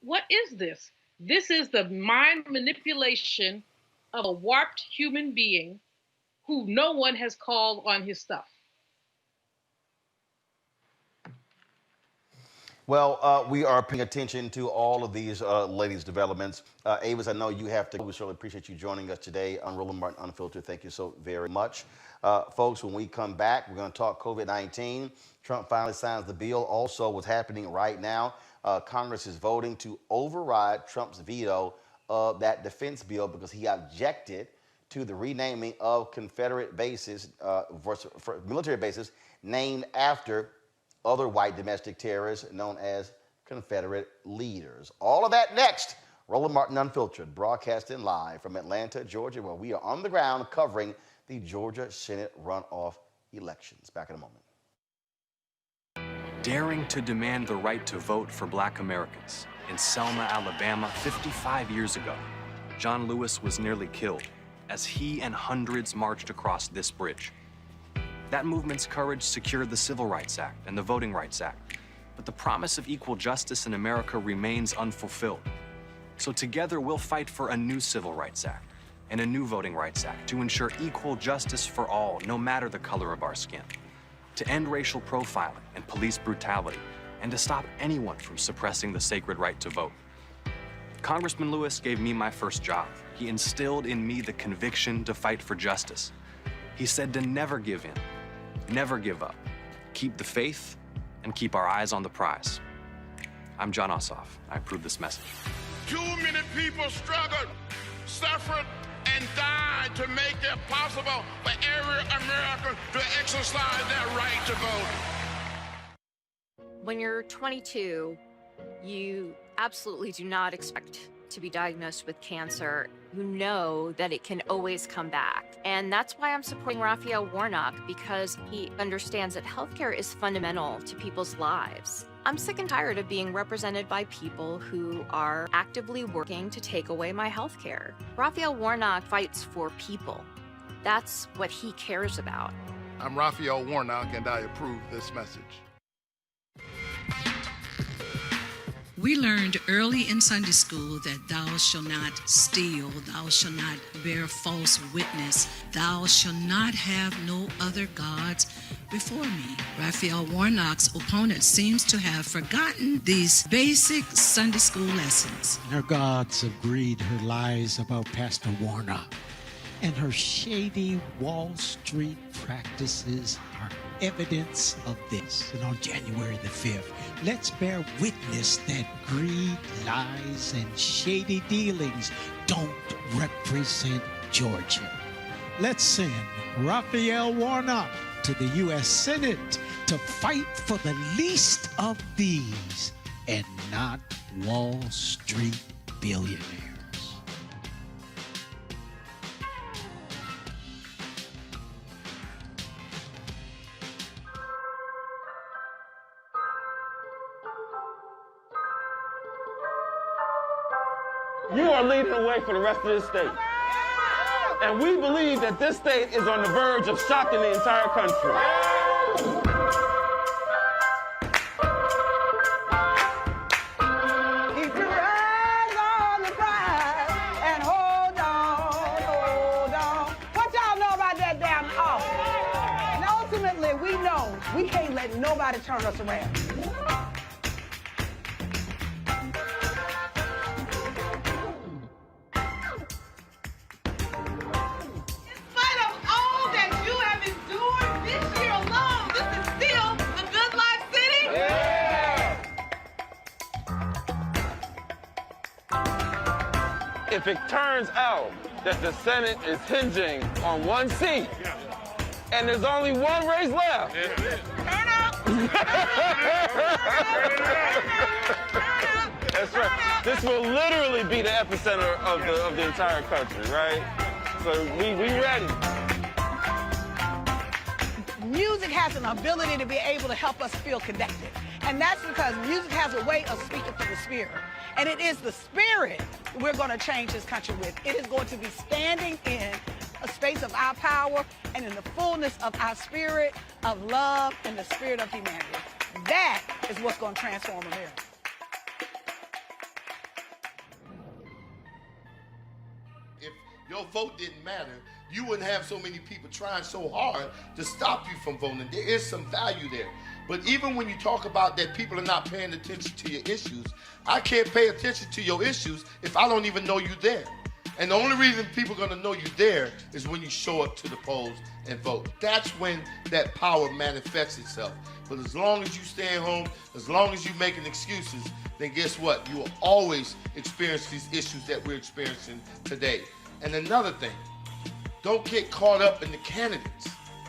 Speaker 7: What is this? This is the mind manipulation of a warped human being who no one has called on his stuff.
Speaker 1: Well, we are paying attention to all of these latest developments. Avis, I know you have to go. We certainly appreciate you joining us today on Roland Martin Unfiltered. Thank you so very much. Folks, when we come back, we're going to talk COVID-19. Trump finally signs the bill. Also, what's happening right now, Congress is voting to override Trump's veto of that defense bill because he objected to the renaming of Confederate bases, for military bases, named after other white domestic terrorists known as Confederate leaders. All of that next. Roland Martin Unfiltered, broadcasting live from Atlanta, Georgia, where we are on the ground covering the Georgia Senate runoff elections. Back in a moment.
Speaker 10: Daring to demand the right to vote for Black Americans. In Selma, Alabama, 55 years ago, John Lewis was nearly killed as he and hundreds marched across this bridge. That movement's courage secured the Civil Rights Act and the Voting Rights Act, but the promise of equal justice in America remains unfulfilled. So together we'll fight for a new Civil Rights Act and a new Voting Rights Act to ensure equal justice for all, no matter the color of our skin, to end racial profiling and police brutality, and to stop anyone from suppressing the sacred right to vote. Congressman Lewis gave me my first job. He instilled in me the conviction to fight for justice. He said to never give in, never give up, keep the faith, and keep our eyes on the prize. I'm John Ossoff. I approve this message.
Speaker 11: Too many people struggled, suffered, and died to make it possible for every American to exercise their right to vote.
Speaker 12: When you're 22, you absolutely do not expect to be diagnosed with cancer. You know that it can always come back. And that's why I'm supporting Raphael Warnock, because he understands that healthcare is fundamental to people's lives. I'm sick and tired of being represented by people who are actively working to take away my healthcare. Raphael Warnock fights for people. That's what he cares about.
Speaker 11: I'm Raphael Warnock, and I approve this message.
Speaker 13: We learned early in Sunday school that thou shalt not steal, thou shalt not bear false witness, thou shalt not have no other gods before me. Raphael Warnock's opponent seems to have forgotten these basic Sunday school lessons.
Speaker 14: Her gods of greed, her lies about Pastor Warnock, and her shady Wall Street practices are evidence of this. And on January the 5th, let's bear witness that greed, lies, and shady dealings don't represent Georgia. Let's send Raphael Warnock to the U.S. Senate to fight for the least of these and not Wall Street billionaires.
Speaker 15: You are leading the way for the rest of this state. And we believe that this state is on the verge of shocking the entire country.
Speaker 16: Keep your eyes on the prize and hold on, hold on. What y'all know about that damn office? And ultimately, we know we can't let nobody turn us around.
Speaker 15: if it turns out that the Senate is hinging on one seat and there's only one race left. That's right. This will literally be the epicenter of the entire country, right? So we ready.
Speaker 16: Music has an ability to be able to help us feel connected. And that's because music has a way of speaking to the spirit. And it is the spirit we're going to change this country with. It is going to be standing in a space of our power and in the fullness of our spirit of love and the spirit of humanity. That is what's going to transform America.
Speaker 17: If your vote didn't matter, you wouldn't have so many people trying so hard to stop you from voting. There is some value there. But even when you talk about that people are not paying attention to your issues, I can't pay attention to your issues if I don't even know you there. And the only reason people are going to know you there is when you show up to the polls and vote. That's when that power manifests itself. But as long as you stay at home, as long as you're making excuses, then guess what? You will always experience these issues that we're experiencing today. And another thing, don't get caught up in the candidates,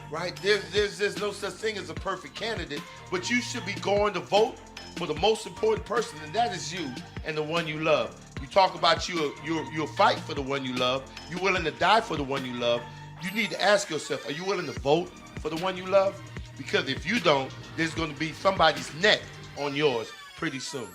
Speaker 17: right? There's no such thing as a perfect candidate, but you should be going to vote for the most important person, and that is you and the one you love. You talk about you'll fight for the one you love. You're willing to die for the one you love. You need to ask yourself, are you willing to vote for the one you love? Because if you don't, there's going to be somebody's neck on yours pretty soon.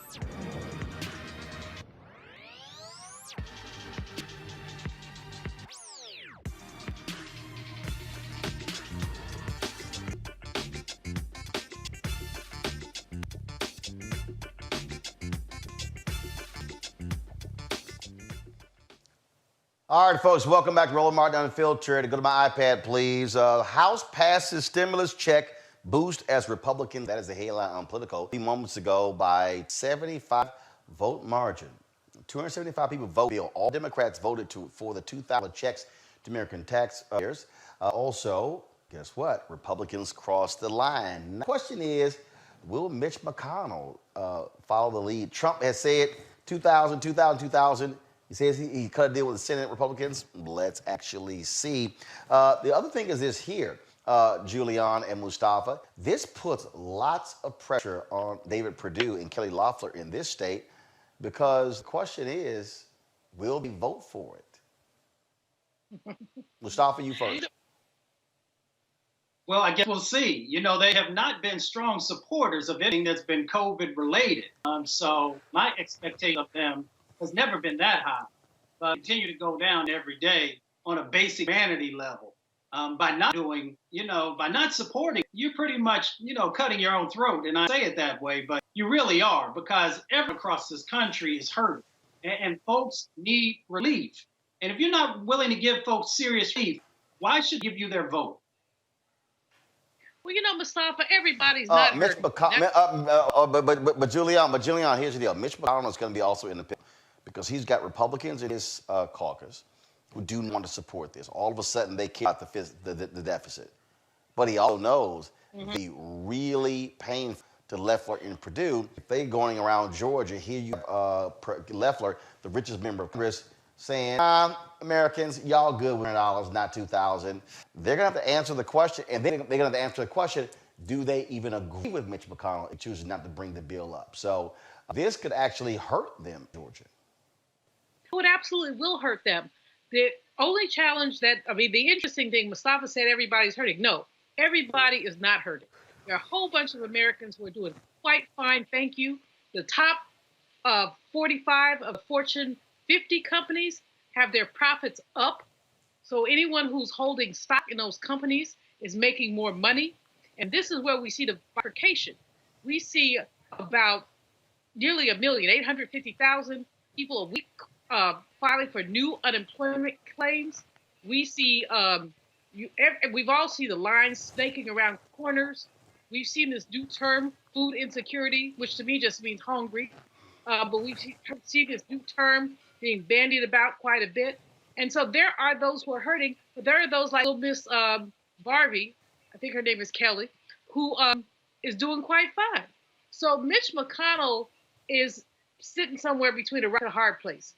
Speaker 1: All right, folks, welcome back to Roland Martin Unfiltered. Go to my iPad, please. House passes stimulus check boost as Republicans, that is the headline on Politico, a few moments ago by 75 vote margin. 275 people voted. All Democrats voted for the $2,000 checks to American taxpayers. Also, guess what? Republicans crossed the line. The question is, will Mitch McConnell follow the lead? Trump has said 2,000. He says he cut a deal with the Senate Republicans. Let's actually see. The other thing is this here, Julian and Mustafa. This puts lots of pressure on David Perdue and Kelly Loeffler in this state because the question is, will they vote for it? Mustafa, you first.
Speaker 8: Well, I guess we'll see. You know, they have not been strong supporters of anything that's been COVID related. So my expectation of them has never been that high, but continue to go down every day on a basic humanity level. By not doing, by not supporting, you're pretty much, cutting your own throat. And I say it that way, but you really are, because everyone across this country is hurting and folks need relief. And if you're not willing to give folks serious relief, why should give you their vote?
Speaker 7: Well, Mustafa, everybody's not
Speaker 1: Mitch McConnell, but Julian, here's the deal. Mitch McConnell is going to be also independent because he's got Republicans in his caucus who do want to support this. All of a sudden, they care about the deficit. But he also knows the really painful to Loeffler and Perdue. If they're going around Georgia, here you have Loeffler, the richest member of Congress, saying, Americans, y'all good with $100, not $2,000. They're going to have to answer the question, and they're going to have to answer the question, do they even agree with Mitch McConnell and choosing not to bring the bill up? So this could actually hurt them, Georgia.
Speaker 7: It absolutely will hurt them. The only challenge the interesting thing, Mustafa said everybody's hurting. No, everybody is not hurting. There are a whole bunch of Americans who are doing quite fine, thank you. The top 45 of Fortune 50 companies have their profits up. So anyone who's holding stock in those companies is making more money. And this is where we see the bifurcation. We see about nearly 1,850,000 people a week filing for new unemployment claims. We see, we've all seen the lines snaking around corners. We've seen this new term, food insecurity, which to me just means hungry. But we've seen this new term being bandied about quite a bit. And so there are those who are hurting, but there are those like little Miss Barbie, I think her name is Kelly, who is doing quite fine. So Mitch McConnell is sitting somewhere between a rock and a hard place.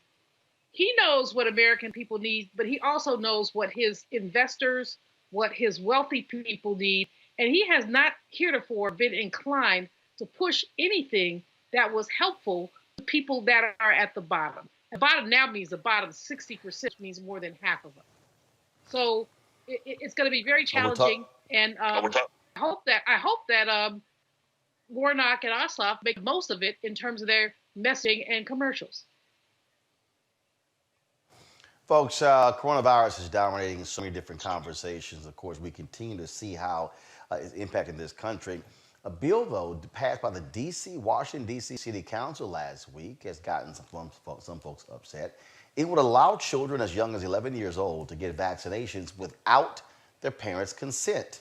Speaker 7: he knows what American people need, but he also knows what his investors, what his wealthy people need. And he has not heretofore been inclined to push anything that was helpful to people that are at the bottom. The bottom now means the bottom 60% means more than half of us. So it's going to be very challenging. And I hope that Warnock and Ossoff make most of it in terms of their messaging and commercials.
Speaker 1: Folks, coronavirus is dominating so many different conversations. Of course, we continue to see how it's impacting this country. A bill, though, passed by the Washington, D.C. City Council last week has gotten some folks upset. It would allow children as young as 11 years old to get vaccinations without their parents' consent.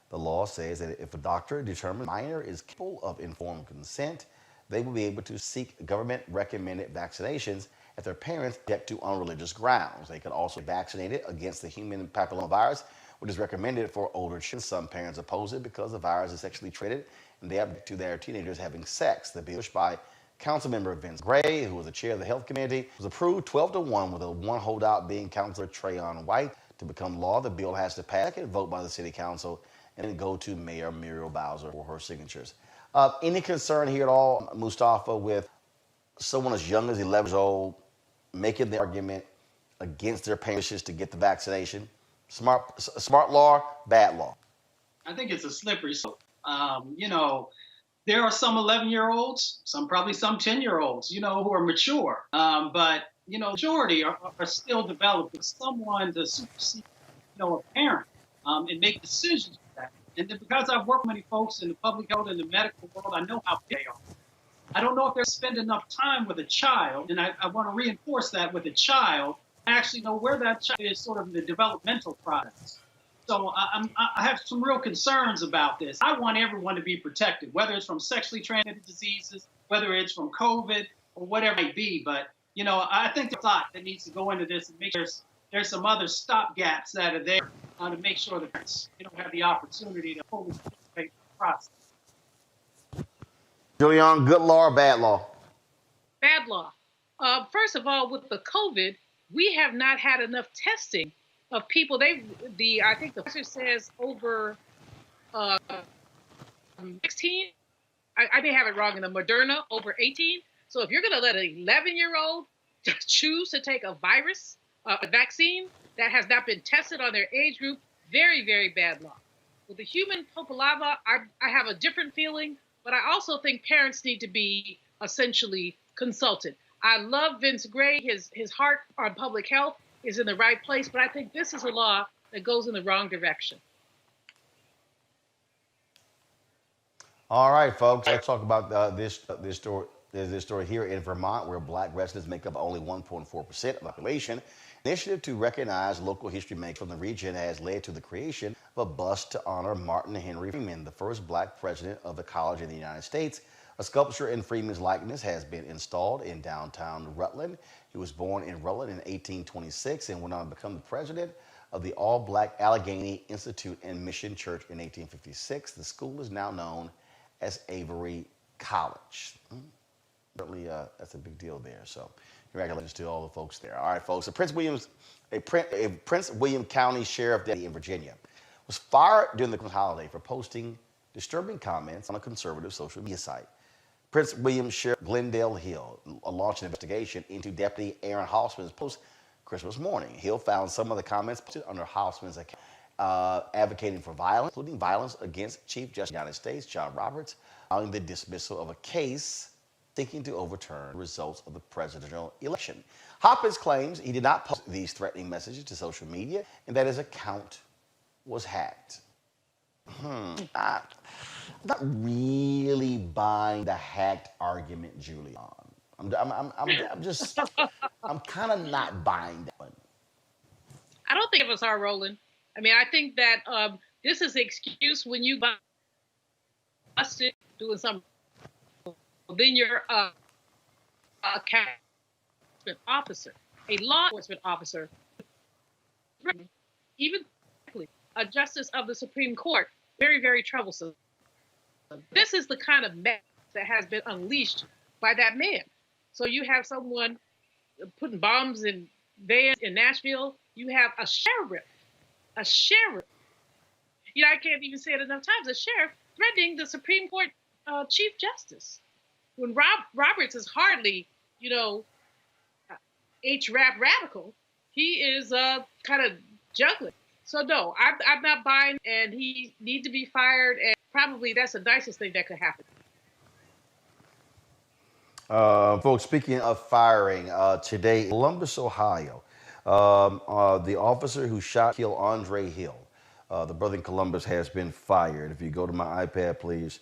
Speaker 1: The law says that if a doctor determines a minor is capable of informed consent, they will be able to seek government-recommended vaccinations if their parents object to on religious grounds. They can also be vaccinated against the human papillomavirus, which is recommended for older children. Some parents oppose it because the virus is sexually traded and they object to their teenagers having sex. The bill, pushed by Councilmember Vince Gray, who was the chair of the Health Committee, was approved 12-1, with a one holdout being Councilor Trayon White. To become law, the bill has to pass a second vote by the City Council and then go to Mayor Muriel Bowser for her signatures. Any concern here at all, Mustafa, with someone as young as 11 years old making the argument against their parents' wishes to get the vaccination? Smart law, bad law?
Speaker 8: I think it's a slippery slope. There are some 11-year-olds, probably some 10-year-olds, who are mature. But, majority are still developing. Someone to supersede, a parent and make decisions for that. And then because I've worked with many folks in the public health and the medical world, I know how they are. I don't know if they spend enough time with a child, and I want to reinforce that with a child, I actually know where that child is sort of in the developmental process. So I have some real concerns about this. I want everyone to be protected, whether it's from sexually transmitted diseases, whether it's from COVID, or whatever it may be. But, I think there's a thought that needs to go into this and make sure there's some other stopgaps that are there to make sure that parents don't have the opportunity to fully participate in the process.
Speaker 1: Julian, good law or bad law?
Speaker 7: Bad law. First of all, with the COVID, we have not had enough testing of people. I think the professor says over 16. I may have it wrong in the Moderna, over 18. So if you're going to let an 11-year-old choose to take a vaccine that has not been tested on their age group, very, very bad law. With the human papilloma, I have a different feeling, but I also think parents need to be essentially consulted. I love Vince Gray. His heart on public health is in the right place, but I think this is a law that goes in the wrong direction.
Speaker 1: All right, folks, let's talk about this story. There's this story here in Vermont where Black residents make up only 1.4% of the population. Initiative to recognize local history makers from the region has led to the creation of a bust to honor Martin Henry Freeman, the first Black president of a college in the United States. A sculpture in Freeman's likeness has been installed in downtown Rutland. He was born in Rutland in 1826 and went on to become the president of the all-Black Allegheny Institute and Mission Church in 1856. The school is now known as Avery College. Certainly, that's a big deal there. So, congratulations to all the folks there. All right, folks. A Prince William County Sheriff Deputy in Virginia was fired during the Christmas holiday for posting disturbing comments on a conservative social media site. Prince William Sheriff Glendale Hill launched an investigation into Deputy Aaron Hoffman's post Christmas morning. Hill found some of the comments posted under Hoffman's account advocating for violence, including violence against Chief Justice of the United States, John Roberts, allowing the dismissal of a case seeking to overturn the results of the presidential election. Hoppins claims he did not post these threatening messages to social media and that his account was hacked. I'm not really buying the hacked argument, Julian. I'm kind of not buying that one.
Speaker 7: I don't think of us are, Roland. I mean, I think that this is the excuse when you busted doing something. Then you're a enforcement officer, a law enforcement officer, even a justice of the Supreme Court. Very, very troublesome. This is the kind of mess that has been unleashed by that man. So you have someone putting bombs in vans in Nashville. You have a sheriff. A sheriff. I can't even say it enough times. A sheriff threatening the Supreme Court Chief Justice. When Roberts is hardly, H-rap radical, he is kind of juggling. So no, I'm not buying, and he needs to be fired, and probably that's the nicest thing that could happen.
Speaker 1: Folks, speaking of firing, today, Columbus, Ohio, the officer who shot, killed Andre Hill, the brother in Columbus, has been fired. If you go to my iPad, please,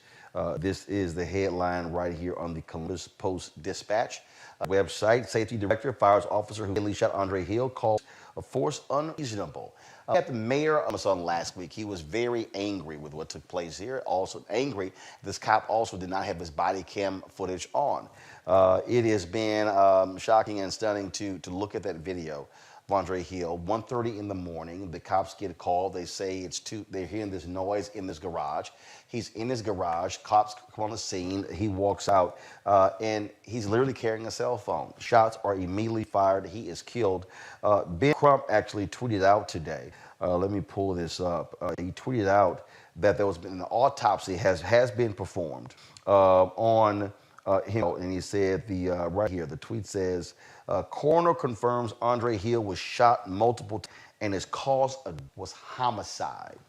Speaker 1: this is the headline right here on the Columbus Post-Dispatch website. Safety director fires officer who fatally shot Andre Hill, calls a force unreasonable. At the mayor on last week, he was very angry with what took place here. Also angry, this cop also did not have his body cam footage on. It has been shocking and stunning to look at that video of Andre Hill. 1:30 in the morning, the cops get a call. They say they're hearing this noise in this garage. He's in his garage. Cops come on the scene. He walks out, and he's literally carrying a cell phone. Shots are immediately fired. He is killed. Ben Crump actually tweeted out today. Let me pull this up. He tweeted out that there was been an autopsy has been performed on him, and he said right here the tweet says, coroner confirms Andre Hill was shot multiple times and his cause was homicide.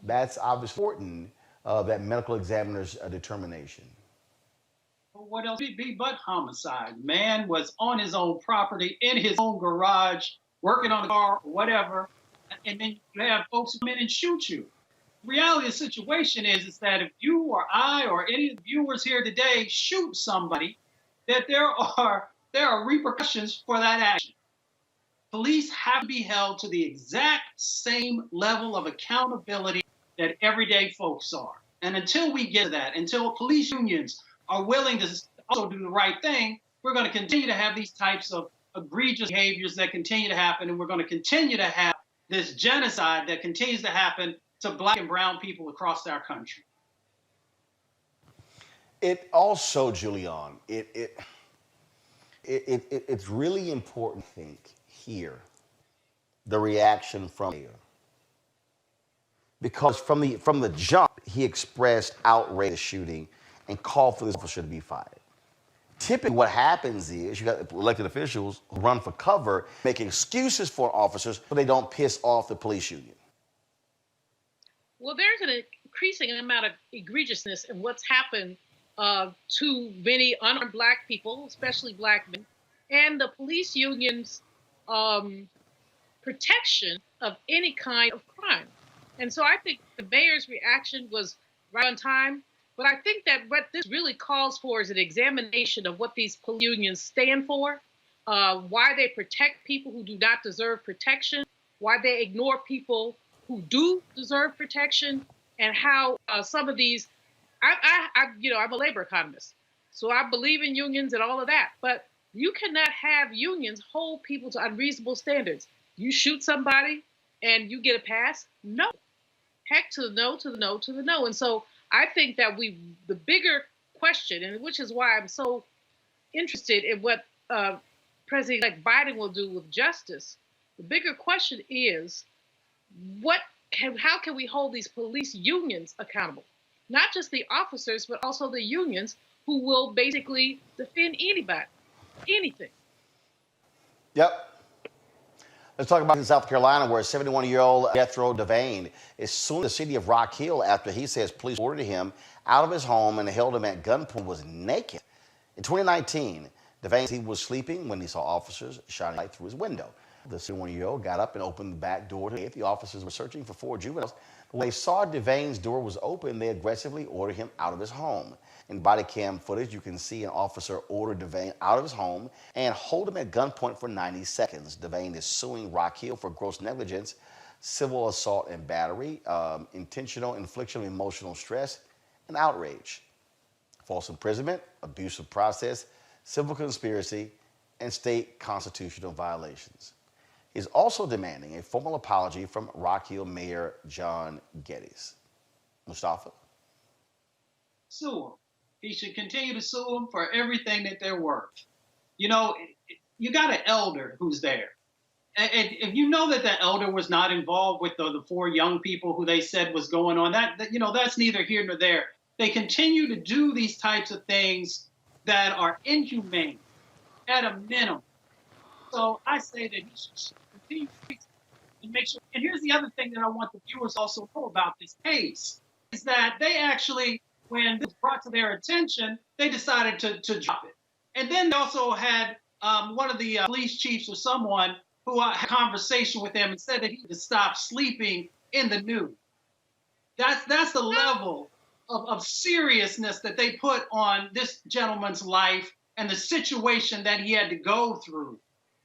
Speaker 1: That's obviously important, that medical examiner's determination.
Speaker 8: Well, what else would it be but homicide? Man was on his own property, in his own garage, working on a car, whatever, and then you have folks come in and shoot you. The reality of the situation is that if you or I or any of the viewers here today shoot somebody, that there are repercussions for that action. Police have to be held to the exact same level of accountability that everyday folks are. And until we get to that, until police unions are willing to also do the right thing, we're going to continue to have these types of egregious behaviors that continue to happen, and we're going to continue to have this genocide that continues to happen to Black and brown people across our country.
Speaker 1: It also, Julian, it's really important to think here the reaction from mayor, because from the jump he expressed outrage at the shooting and called for this officer to be fired. Typically, what happens is you got elected officials who run for cover, making excuses for officers so they don't piss off the police union.
Speaker 7: Well, there's an increasing amount of egregiousness in what's happened to many unarmed Black people, especially Black men, and the police union's protection of any kind of crime. And so I think the mayor's reaction was right on time. But I think that what this really calls for is an examination of what these police unions stand for, why they protect people who do not deserve protection, why they ignore people who do deserve protection, and how some of these, I'm a labor economist, so I believe in unions and all of that, but you cannot have unions hold people to unreasonable standards. You shoot somebody and you get a pass? No. Heck to the no, to the no, to the no. And so I think that the bigger question, and which is why I'm so interested in what President-elect Biden will do with justice, the bigger question is, how can we hold these police unions accountable? Not just the officers, but also the unions who will basically defend anybody, anything.
Speaker 1: Yep. Let's talk about in South Carolina, where 71-year-old Jethro Devane is suing the city of Rock Hill after he says police ordered him out of his home and held him at gunpoint, was naked. In 2019, Devane said he was sleeping when he saw officers shining light through his window. The 71-year-old got up and opened the back door. The officers were searching for 4 juveniles. When they saw Devane's door was open, they aggressively ordered him out of his home. In body cam footage, you can see an officer order Devane out of his home and hold him at gunpoint for 90 seconds. Devane is suing Rock Hill for gross negligence, civil assault and battery, intentional infliction of emotional stress, and outrage, false imprisonment, abuse of process, civil conspiracy, and state constitutional violations. He's also demanding a formal apology from Rock Hill Mayor John Geddes. Mustafa?
Speaker 8: Sue him. He should continue to sue them for everything that they're worth. You know, you got an elder who's there. And if you know that the elder was not involved with the 4 young people who they said was going on, that's neither here nor there. They continue to do these types of things that are inhumane at a minimum. So I say that he should continue to make sure. And here's the other thing that I want the viewers also know about this case, is that they actually, when this was brought to their attention, they decided to drop it. And then they also had one of the police chiefs or someone who had a conversation with him and said that he would stop sleeping in the nude. That's the level of seriousness that they put on this gentleman's life and the situation that he had to go through.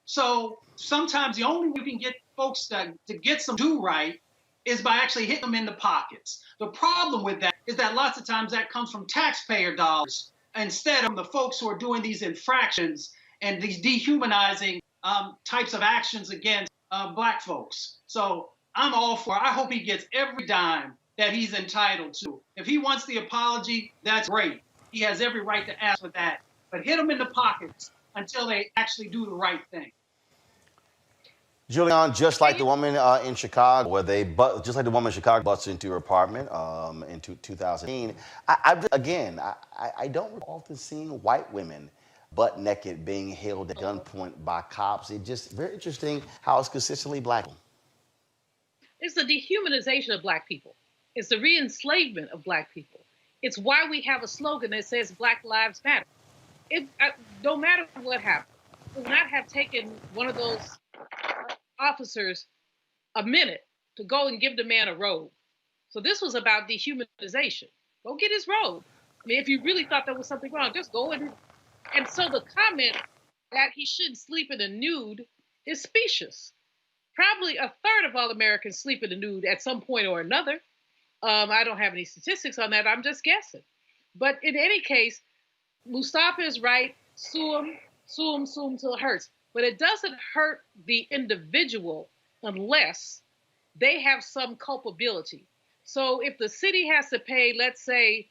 Speaker 8: So sometimes the only way you can get folks to get some do right is by actually hitting them in the pockets. The problem with that is that lots of times that comes from taxpayer dollars instead of the folks who are doing these infractions and these dehumanizing types of actions against Black folks. So I'm all for it. I hope he gets every dime that he's entitled to. If he wants the apology, that's great. He has every right to ask for that. But hit them in the pockets until they actually do the right thing.
Speaker 1: Julian, just like the woman in Chicago, just like the woman in Chicago busted into her apartment in 2018. I don't often see white women butt naked being held at gunpoint by cops. It's just very interesting how it's consistently Black.
Speaker 7: It's the dehumanization of Black people. It's the re-enslavement of Black people. It's why we have a slogan that says Black Lives Matter. No matter what happened, it would not have taken one of those officers a minute to go and give the man a robe. So this was about dehumanization. Go get his robe. I mean, if you really thought there was something wrong, just go and so the comment that he shouldn't sleep in the nude is specious. Probably a third of all Americans sleep in the nude at some point or another. I don't have any statistics on that. I'm just guessing. But in any case, Mustafa is right. Sue him till it hurts. But it doesn't hurt the individual unless they have some culpability. So if the city has to pay, let's say,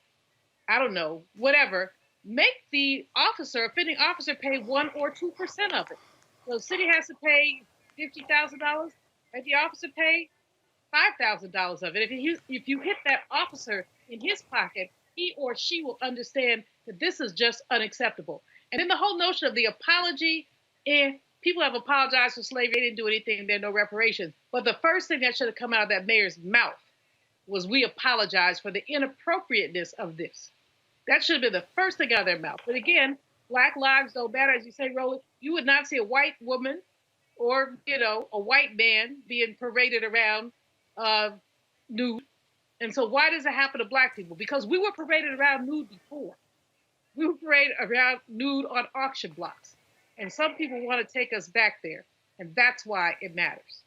Speaker 7: I don't know, whatever, make the offending officer pay 1 or 2% of it. So the city has to pay $50,000, and the officer pay $5,000 of it. If you hit that officer in his pocket, he or she will understand that this is just unacceptable. And then the whole notion of the apology, people have apologized for slavery. They didn't do anything. There are no reparations. But the first thing that should have come out of that mayor's mouth was, we apologize for the inappropriateness of this. That should have been the first thing out of their mouth. But again, Black lives don't matter. As you say, Roland, you would not see a white woman or, a white man being paraded around nude. And so why does it happen to Black people? Because we were paraded around nude before. We were paraded around nude on auction blocks. And some people want to take us back there. And that's why it matters.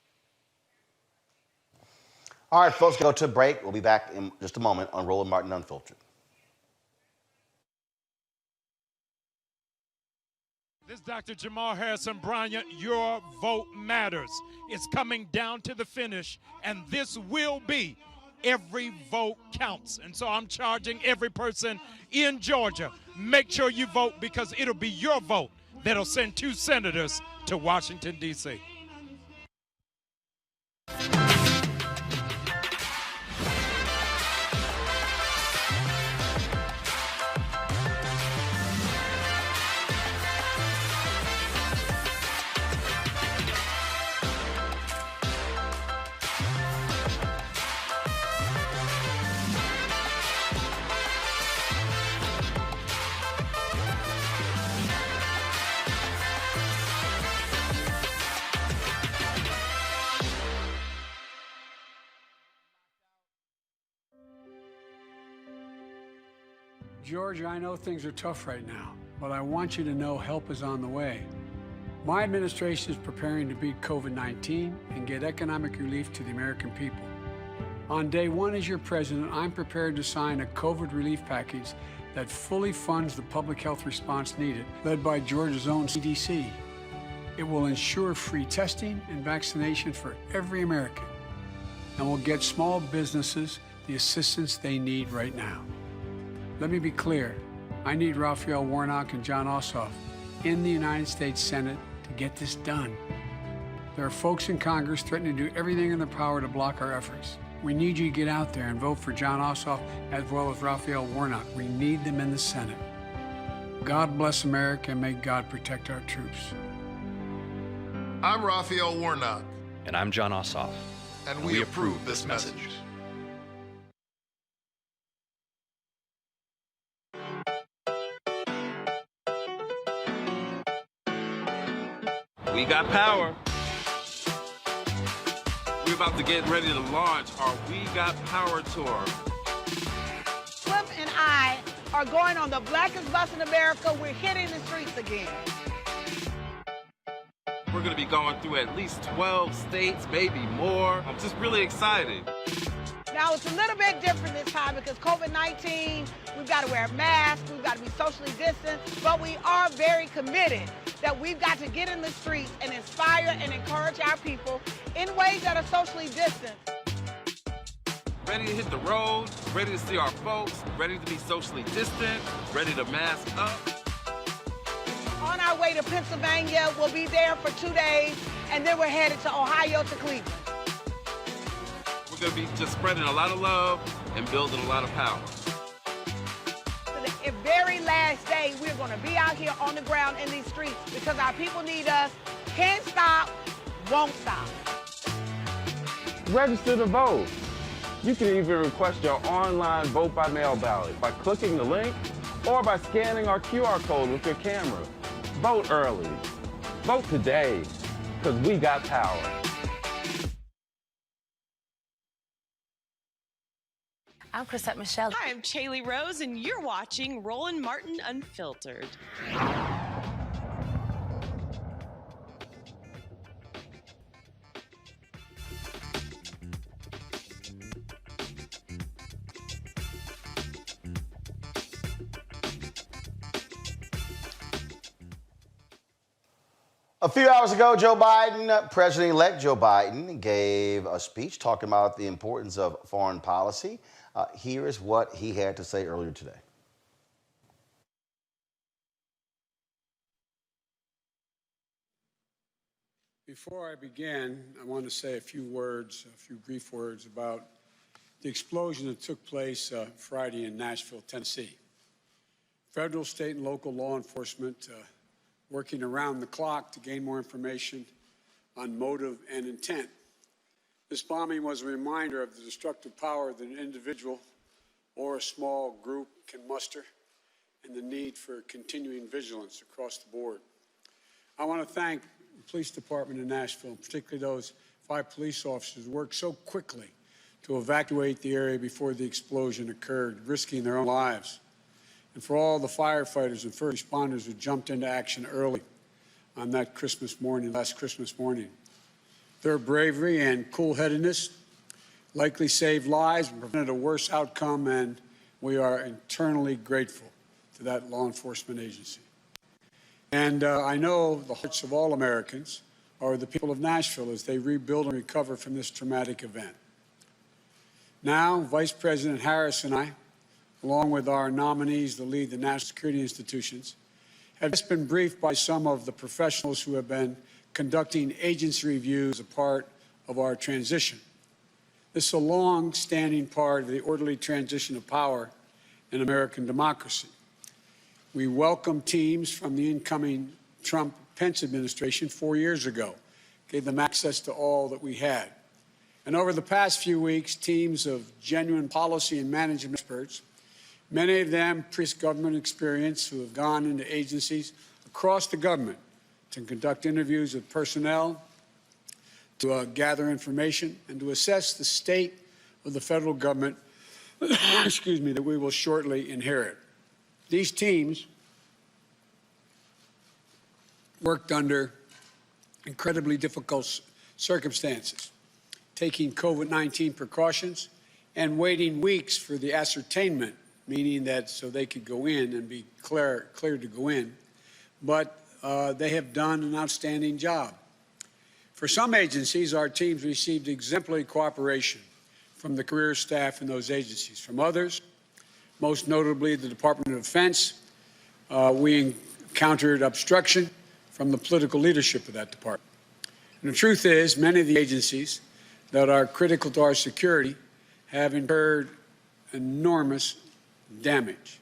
Speaker 1: All right, folks, go to a break. We'll be back in just a moment on Roland Martin Unfiltered.
Speaker 6: This is Dr. Jamal Harrison Bryant. Your vote matters. It's coming down to the finish, and this will be every vote counts. And so I'm charging every person in Georgia, make sure you vote, because it'll be your vote that'll send 2 senators to Washington, D.C.
Speaker 18: Georgia, I know things are tough right now, but I want you to know help is on the way. My administration is preparing to beat COVID-19 and get economic relief to the American people. On day 1 as your president, I'm prepared to sign a COVID relief package that fully funds the public health response needed, led by Georgia's own CDC. It will ensure free testing and vaccination for every American, and will get small businesses the assistance they need right now. Let me be clear, I need Raphael Warnock and John Ossoff in the United States Senate to get this done. There are folks in Congress threatening to do everything in their power to block our efforts. We need you to get out there and vote for Jon Ossoff as well as Raphael Warnock. We need them in the Senate. God bless America and may God protect our troops.
Speaker 19: I'm Raphael Warnock.
Speaker 10: And I'm Jon Ossoff.
Speaker 19: And we approve this message.
Speaker 15: We got power. We're about to get ready to launch our We Got Power tour.
Speaker 16: Flip and I are going on the blackest bus in America. We're hitting the streets again.
Speaker 15: We're going to be going through at least 12 states, maybe more. I'm just really excited.
Speaker 16: Now, it's a little bit different this time because COVID-19, we've got to wear masks, we've got to be socially distanced, but we are very committed that we've got to get in the streets and inspire and encourage our people in ways that are socially distant.
Speaker 15: Ready to hit the road, ready to see our folks, ready to be socially distant, ready to mask up.
Speaker 16: On our way to Pennsylvania, we'll be there for 2 days, and then we're headed to Ohio to Cleveland.
Speaker 15: We're going to be just spreading a lot of love and building a lot of power.
Speaker 16: To the very last day, we're going to be out here on the ground in these streets because our people need us. Can't stop, won't stop.
Speaker 15: Register to vote. You can even request your online vote by mail ballot by clicking the link or by scanning our QR code with your camera. Vote early. Vote today, because we got power.
Speaker 20: I'm Chrisette Michelle.
Speaker 21: Hi, I'm Chaley Rose, and you're watching Roland Martin Unfiltered.
Speaker 1: A few hours ago, President-elect Joe Biden gave a speech talking about the importance of foreign policy. Here's what he had to say earlier today.
Speaker 18: Before I begin, I want to say a few brief words about the explosion that took place Friday in Nashville, Tennessee. Federal, state, and local law enforcement working around the clock to gain more information on motive and intent. This bombing was a reminder of the destructive power that an individual or a small group can muster and the need for continuing vigilance across the board. I want to thank the police department in Nashville, particularly those 5 police officers who worked so quickly to evacuate the area before the explosion occurred, risking their own lives. And for all the firefighters and first responders who jumped into action early on that last Christmas morning. Their bravery and cool-headedness likely saved lives and prevented a worse outcome, and we are eternally grateful to that law enforcement agency. And I know the hearts of all Americans are the people of Nashville as they rebuild and recover from this traumatic event. Now, Vice President Harris and I, along with our nominees to lead the national security institutions, have just been briefed by some of the professionals who have been conducting agency reviews as a part of our transition. This is a long-standing part of the orderly transition of power in American democracy. We welcomed teams from the incoming Trump-Pence administration 4 years ago, gave them access to all that we had. And over the past few weeks, teams of genuine policy and management experts, many of them pre-government experience, who have gone into agencies across the government to conduct interviews with personnel, to gather information, and to assess the state of the federal government, that we will shortly inherit. These teams worked under incredibly difficult circumstances, taking COVID-19 precautions and waiting weeks for the ascertainment, meaning that so they could go in and be cleared to go in. But they have done an outstanding job. For some agencies, our teams received exemplary cooperation from the career staff in those agencies. From others, most notably the Department of Defense, we encountered obstruction from the political leadership of that department. And the truth is, many of the agencies that are critical to our security have incurred enormous damage.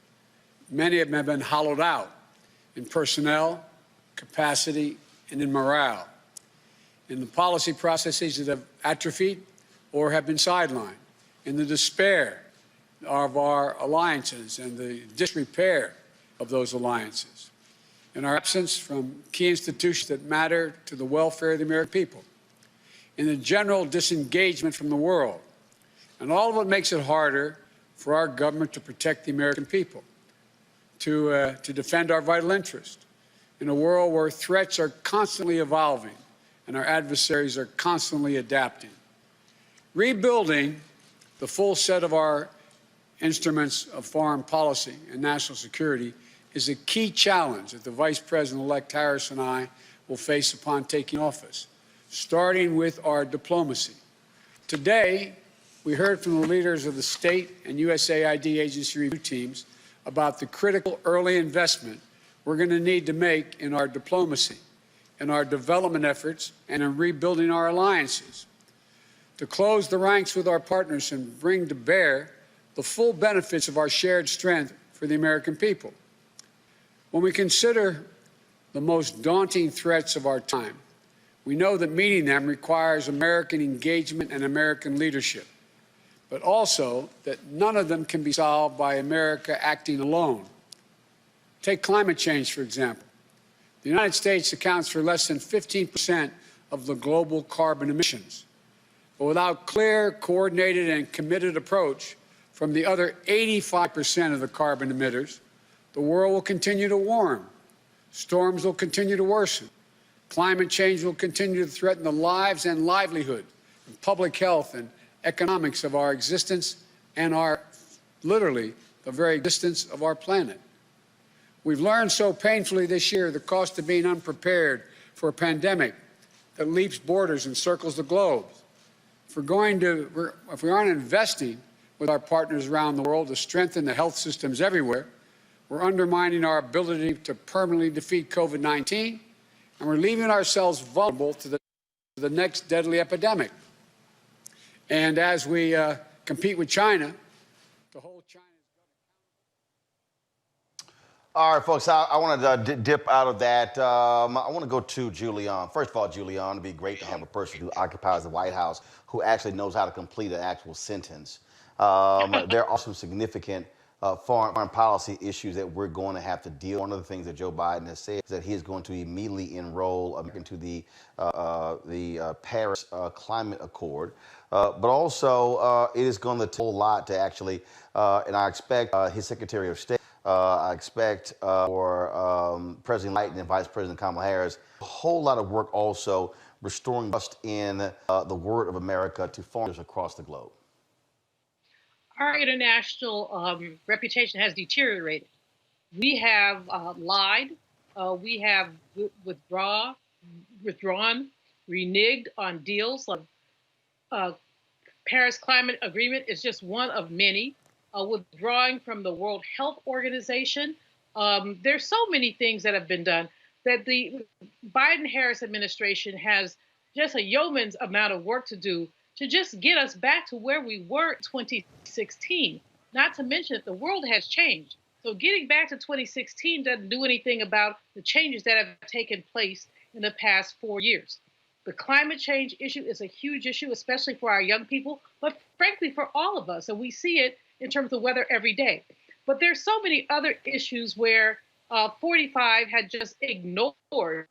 Speaker 18: Many of them have been hollowed out in personnel, capacity, and in morale, in the policy processes that have atrophied or have been sidelined, in the despair of our alliances and the disrepair of those alliances, in our absence from key institutions that matter to the welfare of the American people, in the general disengagement from the world. And all of it makes it harder for our government to protect the American people, to defend our vital interests in a world where threats are constantly evolving and our adversaries are constantly adapting. Rebuilding the full set of our instruments of foreign policy and national security is a key challenge that the Vice President-elect Harris and I will face upon taking office, starting with our diplomacy. Today, we heard from the leaders of the state and USAID agency review teams about the critical early investment we're going to need to make in our diplomacy, in our development efforts, and in rebuilding our alliances, to close the ranks with our partners and bring to bear the full benefits of our shared strength for the American people. When we consider the most daunting threats of our time, we know that meeting them requires American engagement and American leadership, but also that none of them can be solved by America acting alone. Take climate change, for example. The United States accounts for less than 15% of the global carbon emissions. But without clear, coordinated, and committed approach from the other 85% of the carbon emitters, the world will continue to warm. Storms will continue to worsen. Climate change will continue to threaten the lives and livelihood, and public health and economics of our existence and literally, the very existence of our planet. We've learned so painfully this year the cost of being unprepared for a pandemic that leaps borders and circles the globe. If we aren't investing with our partners around the world to strengthen the health systems everywhere, we're undermining our ability to permanently defeat COVID-19, and we're leaving ourselves vulnerable to the next deadly epidemic. And as we compete with China, the whole China.
Speaker 1: All right, folks, I want to dip out of that. I want to go to Julian. First of all, Julian, it'd be great to have a person who occupies the White House who actually knows how to complete an actual sentence. There are some significant foreign policy issues that we're going to have to deal with. One of the things that Joe Biden has said is that he is going to immediately enroll into the Paris Climate Accord. But also, it is going to take a lot to actually, and I expect his Secretary of State, I expect for President Biden and Vice President Kamala Harris, a whole lot of work also restoring trust in the word of America to foreigners across the globe.
Speaker 7: Our international reputation has deteriorated. We have lied. We have withdrawn, reneged on deals. Paris Climate Agreement is just one of many. Withdrawing from the World Health Organization. There's so many things that have been done that the Biden-Harris administration has just a yeoman's amount of work to do to just get us back to where we were in 2016. Not to mention that the world has changed. So getting back to 2016 doesn't do anything about the changes that have taken place in the past 4 years. The climate change issue is a huge issue, especially for our young people, but frankly for all of us. And we see it in terms of weather every day. But there's so many other issues where 45 had just ignored,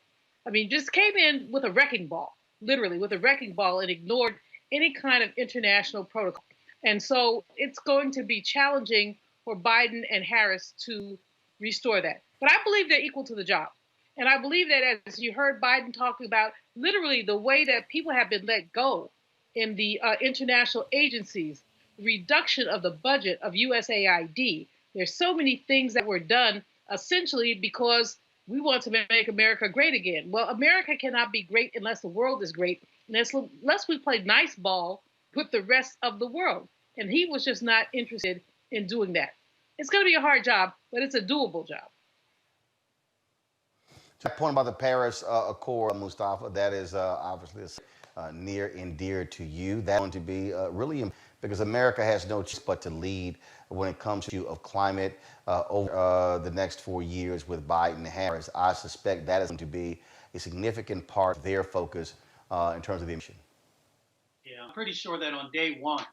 Speaker 7: just came in with a wrecking ball, literally with a wrecking ball, and ignored any kind of international protocol. And so it's going to be challenging for Biden and Harris to restore that. But I believe they're equal to the job. And I believe that, as you heard Biden talking about, literally the way that people have been let go in the international agencies, reduction of the budget of USAID. There's so many things that were done essentially because we want to make America great again. Well, America cannot be great unless the world is great, unless we play nice ball with the rest of the world. And he was just not interested in doing that. It's going to be a hard job, but it's a doable job.
Speaker 1: That point about the Paris Accord, Mustafa, that is obviously near and dear to you. That's going to be really important because America has no choice but to lead when it comes to of climate over the next 4 years with Biden and Harris. I suspect that is going to be a significant part of their focus in terms of the mission.
Speaker 8: Yeah, I'm pretty sure that on day one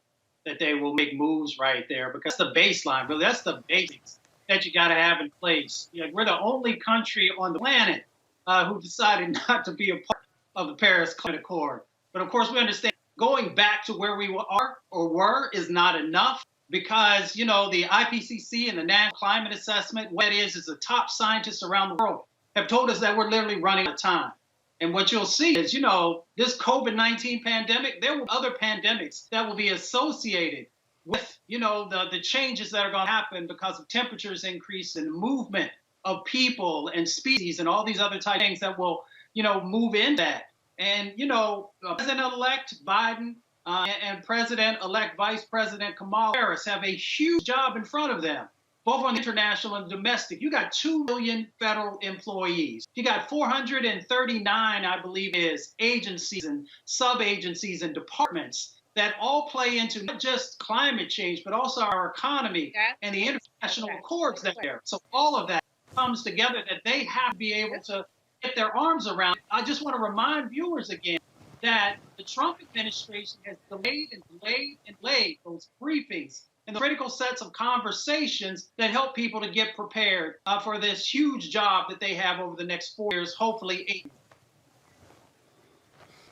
Speaker 8: that they will make moves right there because the baseline, really, that's the basics that you got to have in place. You know, we're the only country on the planet who decided not to be a part of the Paris Climate Accord. But of course, we understand going back to where we are or were is not enough because, you know, the IPCC and the National Climate Assessment, what it is the top scientists around the world have told us that we're literally running out of time. And what you'll see is, you know, this COVID-19 pandemic, there will be other pandemics that will be associated with, you know, the changes that are going to happen because of temperatures increase and movement of people and species and all these other type of things that will, you know, move in that. And, you know, President-elect Biden and President-elect Vice President Kamala Harris have a huge job in front of them, both on international and domestic. You got 2 million federal employees. You got 439, I believe, is agencies and sub-agencies and departments that all play into not just climate change, but also our economy and the international accords that are there. So all of that comes together that they have to be able to get their arms around. I just want to remind viewers again that the Trump administration has delayed and delayed and delayed those briefings and the critical sets of conversations that help people to get prepared for this huge job that they have over the next 4 years, hopefully 8 years.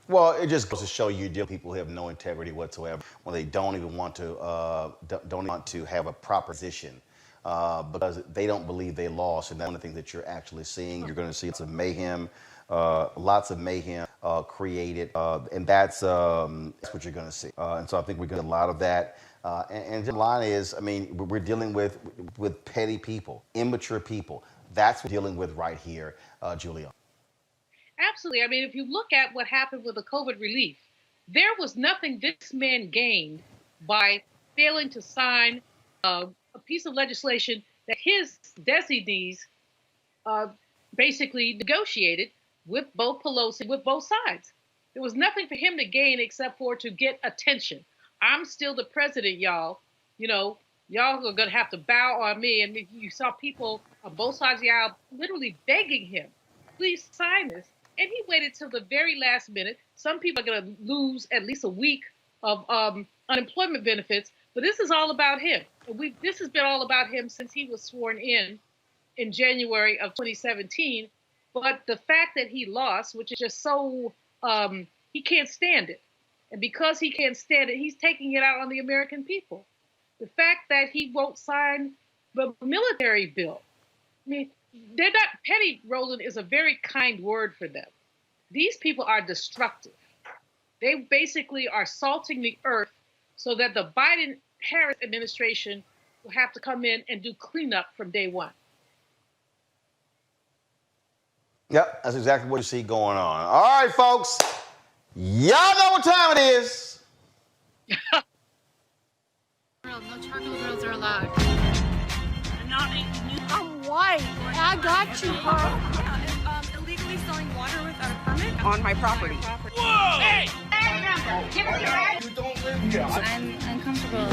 Speaker 1: Well, it just goes to show you people who have no integrity whatsoever when they don't even want to have a proper position because they don't believe they lost. And that's one of the things that you're actually seeing. You're going to see lots of mayhem created, and that's what you're going to see. And so I think we're going to get a lot of that. And the line is, I mean, we're dealing with petty people, immature people. That's what we're dealing with right here, Julia.
Speaker 7: Absolutely. I mean, if you look at what happened with the COVID relief, there was nothing this man gained by failing to sign a piece of legislation that his designees basically negotiated with both Pelosi, with both sides. There was nothing for him to gain except for to get attention. I'm still the president, y'all. You know, y'all are going to have to bow on me. And you saw people on both sides of the aisle literally begging him, please sign this. And he waited till the very last minute. Some people are going to lose at least a week of unemployment benefits. But this is all about him. This has been all about him since he was sworn in January of 2017. But the fact that he lost, which is just so, he can't stand it. And because he can't stand it, he's taking it out on the American people. The fact that he won't sign the military bill. I mean, they're not petty, Roland, is a very kind word for them. These people are destructive. They basically are salting the earth so that the Biden-Harris administration will have to come in and do cleanup from day one.
Speaker 1: Yep, that's exactly what you see going on. All right, folks. Y'all know what time it is.
Speaker 2: No charcoal grills are allowed. I'm white. I got you, bro. Illegally selling water without a permit
Speaker 22: on my property.
Speaker 2: Whoa! Hey!
Speaker 22: Give us your bag.
Speaker 11: You don't live here.
Speaker 2: I'm uncomfortable.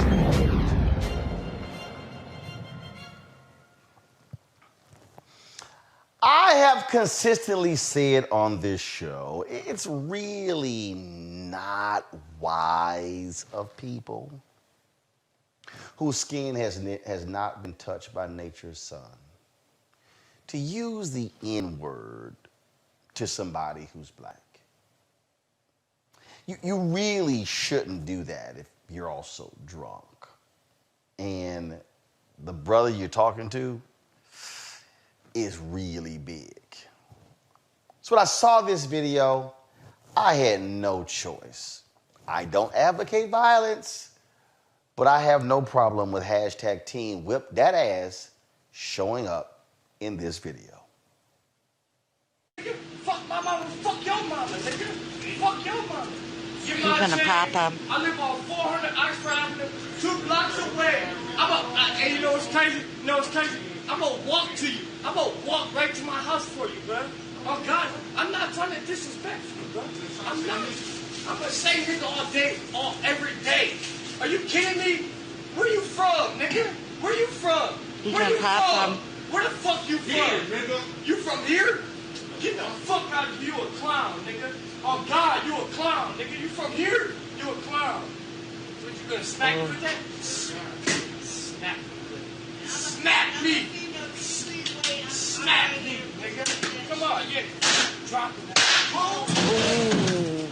Speaker 1: I have consistently said on this show, it's really not wise of people whose skin has not been touched by nature's sun to use the N-word to somebody who's black. You really shouldn't do that if you're also drunk. And the brother you're talking to is really big. So when I saw this video, I had no choice. I don't advocate violence, but I have no problem with hashtag Team Whip That Ass showing up in this video.
Speaker 23: Fuck my mama, fuck your mama, nigga. Fuck your mama.
Speaker 22: You're gonna pop up.
Speaker 23: I live on 400 Oxford Avenue, 2 blocks away. And you know what's crazy? I'm gonna walk to you. I'm gonna walk right to my house for you, bro. I'm Oh, God, I'm not trying to disrespect you, bro. I'm not. I'm gonna say nigga all day, every day. Are you kidding me? Where you from, nigga? Where you from? Where you from? Where the fuck you from? Here, nigga. You from here? Get the fuck out of here. You a clown, nigga. Oh, God, you a clown, nigga. You from here? You a clown. What, you gonna smack me with that? Smack me. Smack me. Smack me, nigga. Come on, yeah. Drop it.
Speaker 22: Ooh.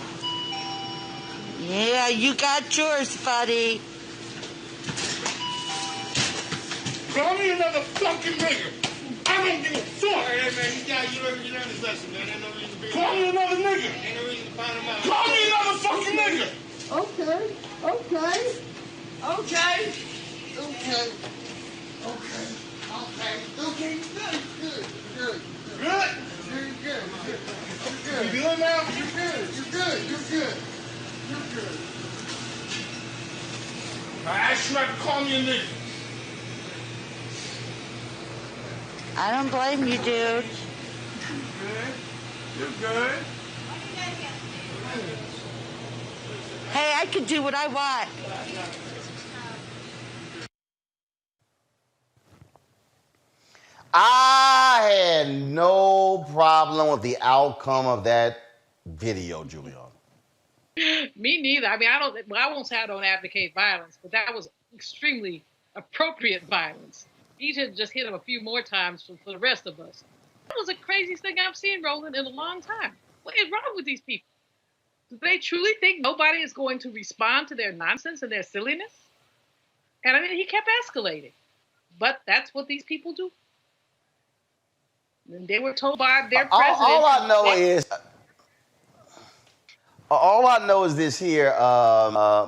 Speaker 22: Yeah, you got yours, buddy.
Speaker 11: Call me another fucking nigga. I don't give a fuck.
Speaker 3: Hey, man, you learned his lesson, man. Ain't no reason to be.
Speaker 11: Call me another nigga.
Speaker 3: Ain't no reason to find him out.
Speaker 11: Call me another fucking nigga.
Speaker 16: Okay, okay,
Speaker 23: okay,
Speaker 16: okay, okay, good.
Speaker 11: Good?
Speaker 16: You're good.
Speaker 11: You good now?
Speaker 16: You're good.
Speaker 11: I asked you not to call me a nigga.
Speaker 22: I don't blame you, dude.
Speaker 11: You're good.
Speaker 22: Hey, I can do what I want.
Speaker 1: I had no problem with the outcome of that video, Julian.
Speaker 7: Me neither. I mean, I won't say I don't advocate violence, but that was extremely appropriate violence. He should just hit him a few more times for the rest of us. That was the craziest thing I've seen, Roland, in a long time. What is wrong with these people? Do they truly think nobody is going to respond to their nonsense and their silliness? And I mean, he kept escalating. But that's what these people do. And they were told by their president.
Speaker 1: All I know is this here,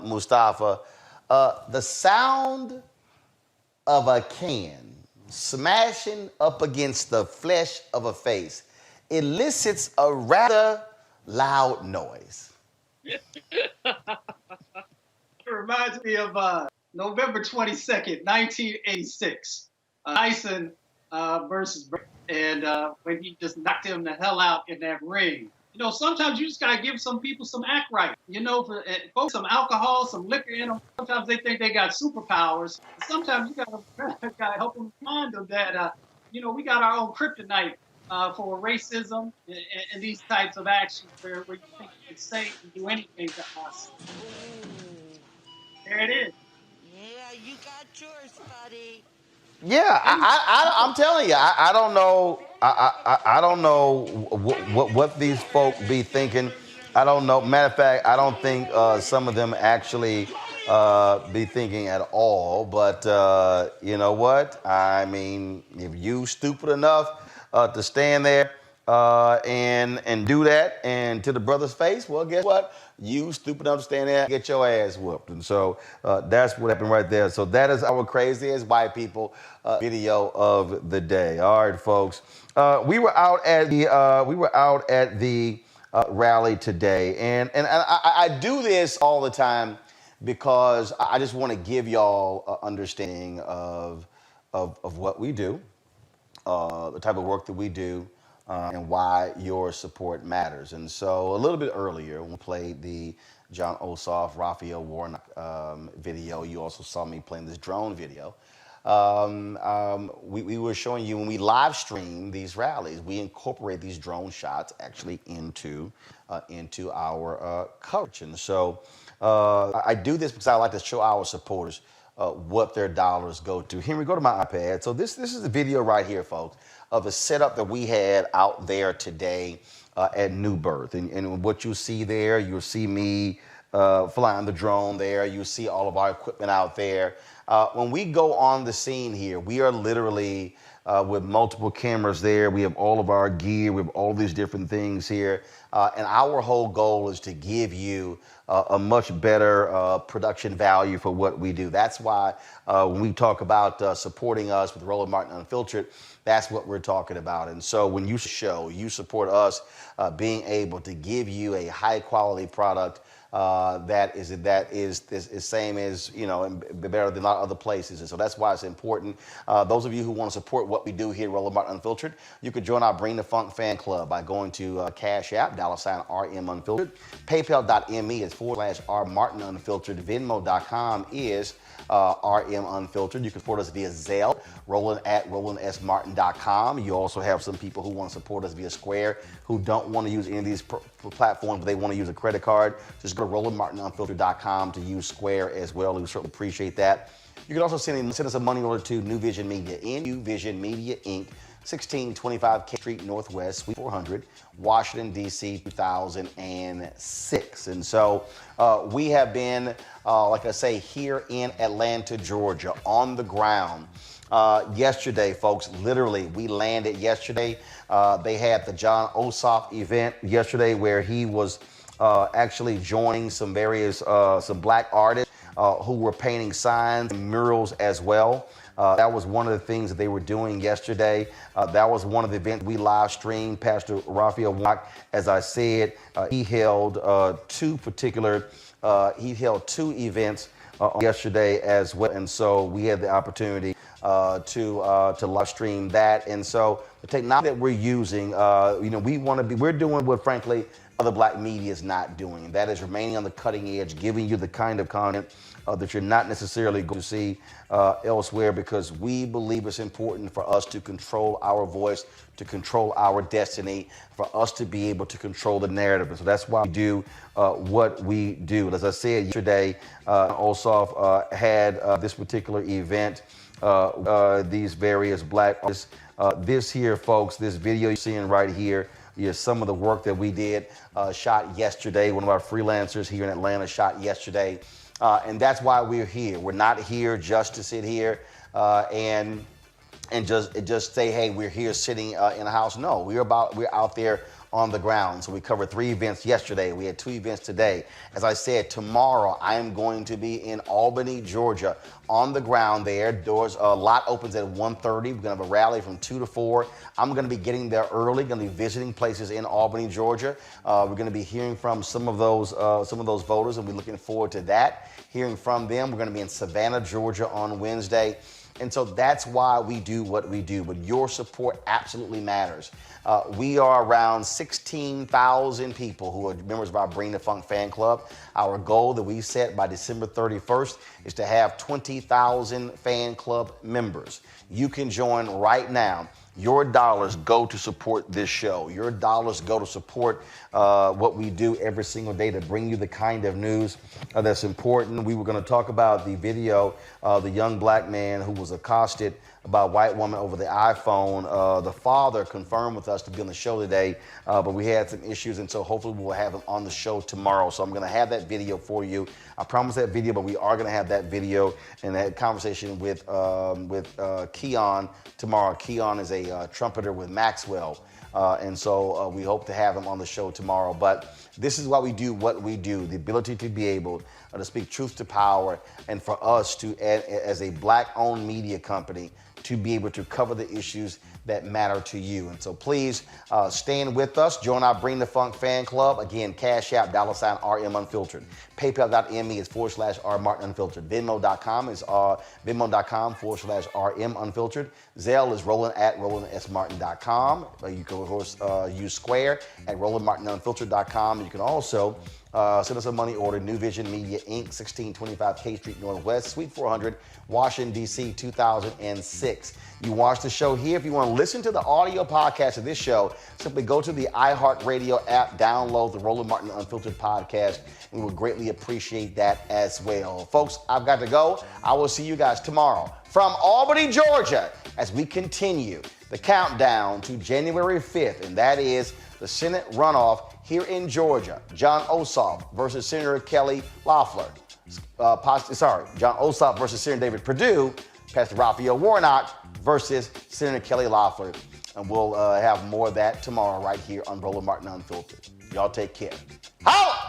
Speaker 1: Mustafa. The sound of a can smashing up against the flesh of a face elicits a rather loud noise.
Speaker 8: It reminds me of November 22nd, 1986. Tyson versus Bryant. And when he just knocked him the hell out in that ring. You know, sometimes you just got to give some people some act right. You know, for folks, some alcohol, some liquor in them. Sometimes they think they got superpowers. Sometimes you got to help them remind them that, you know, we got our own kryptonite for racism and these types of actions where you think you can say and do anything to us. There it is.
Speaker 22: Yeah, you got yours, buddy.
Speaker 1: Yeah, I'm telling you, I don't know. I don't know what these folk be thinking. I don't know. Matter of fact, I don't think some of them actually be thinking at all. But you know what? I mean, if you stupid enough to stand there and do that and to the brother's face, well, guess what? You stupid enough to stand there and get your ass whooped. And so that's what happened right there. So that is our craziest white people video of the day. All right, folks. We were out at the rally today, and I do this all the time because I just want to give y'all an understanding of what we do, the type of work that we do. And why your support matters. And so a little bit earlier, when we played the John Ossoff, Raphael Warnock video, you also saw me playing this drone video. We were showing you when we live stream these rallies, we incorporate these drone shots actually into our coverage. And so I do this because I like to show our supporters what their dollars go to. Henry, go to my iPad. So this is the video right here, folks, of the setup that we had out there today at New Birth. And what you see there, you'll see me flying the drone there. You see all of our equipment out there. When we go on the scene here, we are literally with multiple cameras there. We have all of our gear. We have all these different things here. And our whole goal is to give you a much better production value for what we do. That's why when we talk about supporting us with Roland Martin Unfiltered, that's what we're talking about. And so when you support us being able to give you a high quality product that is same as, you know, and better than a lot of other places. And so that's why it's important. Those of you who want to support what we do here at Roland Martin Unfiltered, you could join our Bring the Funk fan club by going to Cash App, $RM Unfiltered. PayPal.me is /R Martin Unfiltered. Venmo.com is RM Unfiltered. You can support us via Zelle, Roland at RolandSMartin.com. You also have some people who want to support us via Square who don't want to use any of these platforms, but they want to use a credit card. Just go to RolandMartinUnfiltered.com to use Square as well. We certainly appreciate that. You can also send us a money order to New Vision Media, New Vision Media, Inc., 1625 K Street Northwest, Suite 400, Washington, D.C., 2006. And so we have been, like I say, here in Atlanta, Georgia, on the ground. Yesterday, folks, literally, we landed yesterday. They had the John Ossoff event yesterday where he was actually joining some black artists who were painting signs and murals as well. That was one of the things that they were doing yesterday. That was one of the events we live streamed. Pastor Raphael Warnock, as I said, he held two events yesterday as well. And so we had the opportunity to live stream that. And so the technology that we're using, we're doing what, frankly, other black media is not doing. And that is remaining on the cutting edge, giving you the kind of content that you're not necessarily going to see elsewhere, because we believe it's important for us to control our voice, to control our destiny, for us to be able to control the narrative. And so that's why we do what we do. As I said yesterday, Ossoff had this particular event, these various black artists. This here, folks, this video you're seeing right here, is some of the work that we did, shot yesterday. One of our freelancers here in Atlanta shot yesterday. And that's why we're here. We're not here just to sit here and just say, hey, we're here sitting in a house. No, we're out there on the ground. So we covered 3 events yesterday. We had 2 events today. As I said, tomorrow I am going to be in Albany, Georgia, on the ground there. Doors, lot opens at 1:30. We're going to have a rally from 2 to 4. I'm going to be getting there early. Going to be visiting places in Albany, Georgia. We're going to be hearing from some of those voters, and we're looking forward to that. Hearing from them. We're going to be in Savannah, Georgia on Wednesday. And so that's why we do what we do. But your support absolutely matters. We are around 16,000 people who are members of our Bring the Funk fan club. Our goal that we set by December 31st is to have 20,000 fan club members. You can join right now. Your dollars go to support this show. Your dollars go to support what we do every single day to bring you the kind of news that's important. We were going to talk about the video, the young black man who was accosted by a white woman over the iPhone. The father confirmed with us to be on the show today, but we had some issues, and so hopefully we'll have him on the show tomorrow. So I'm going to have that video for you. I promise that video, but we are going to have that video and that conversation with Keon tomorrow. Keon is a trumpeter with Maxwell, and so we hope to have him on the show tomorrow. But this is why we do what we do, the ability to be able to speak truth to power, and for us to, as a black-owned media company, to be able to cover the issues that matter to you. And so please stand with us. Join our Bring the Funk fan club. Again, Cash App, $RM Unfiltered. PayPal.me is /R Martin Unfiltered. Venmo.com is Venmo.com /RM Unfiltered. Zelle is Roland at RolandSMartin.com. You can, of course, use Square at RolandMartinUnfiltered.com. You can also send us a money order, New Vision Media, Inc., 1625 K Street Northwest, Suite 400, Washington, D.C., 2006. You watch the show here. If you want to listen to the audio podcast of this show, simply go to the iHeartRadio app, download the Roland Martin Unfiltered podcast, and we will greatly appreciate that as well. Folks, I've got to go. I will see you guys tomorrow from Albany, Georgia, as we continue the countdown to January 5th, and that is the Senate runoff here in Georgia. John Ossoff versus Senator Kelly Loeffler. John Ossoff versus Senator David Perdue. Pastor Raphael Warnock versus Senator Kelly Loeffler. And we'll have more of that tomorrow right here on Roland Martin Unfiltered. Y'all take care. Holla!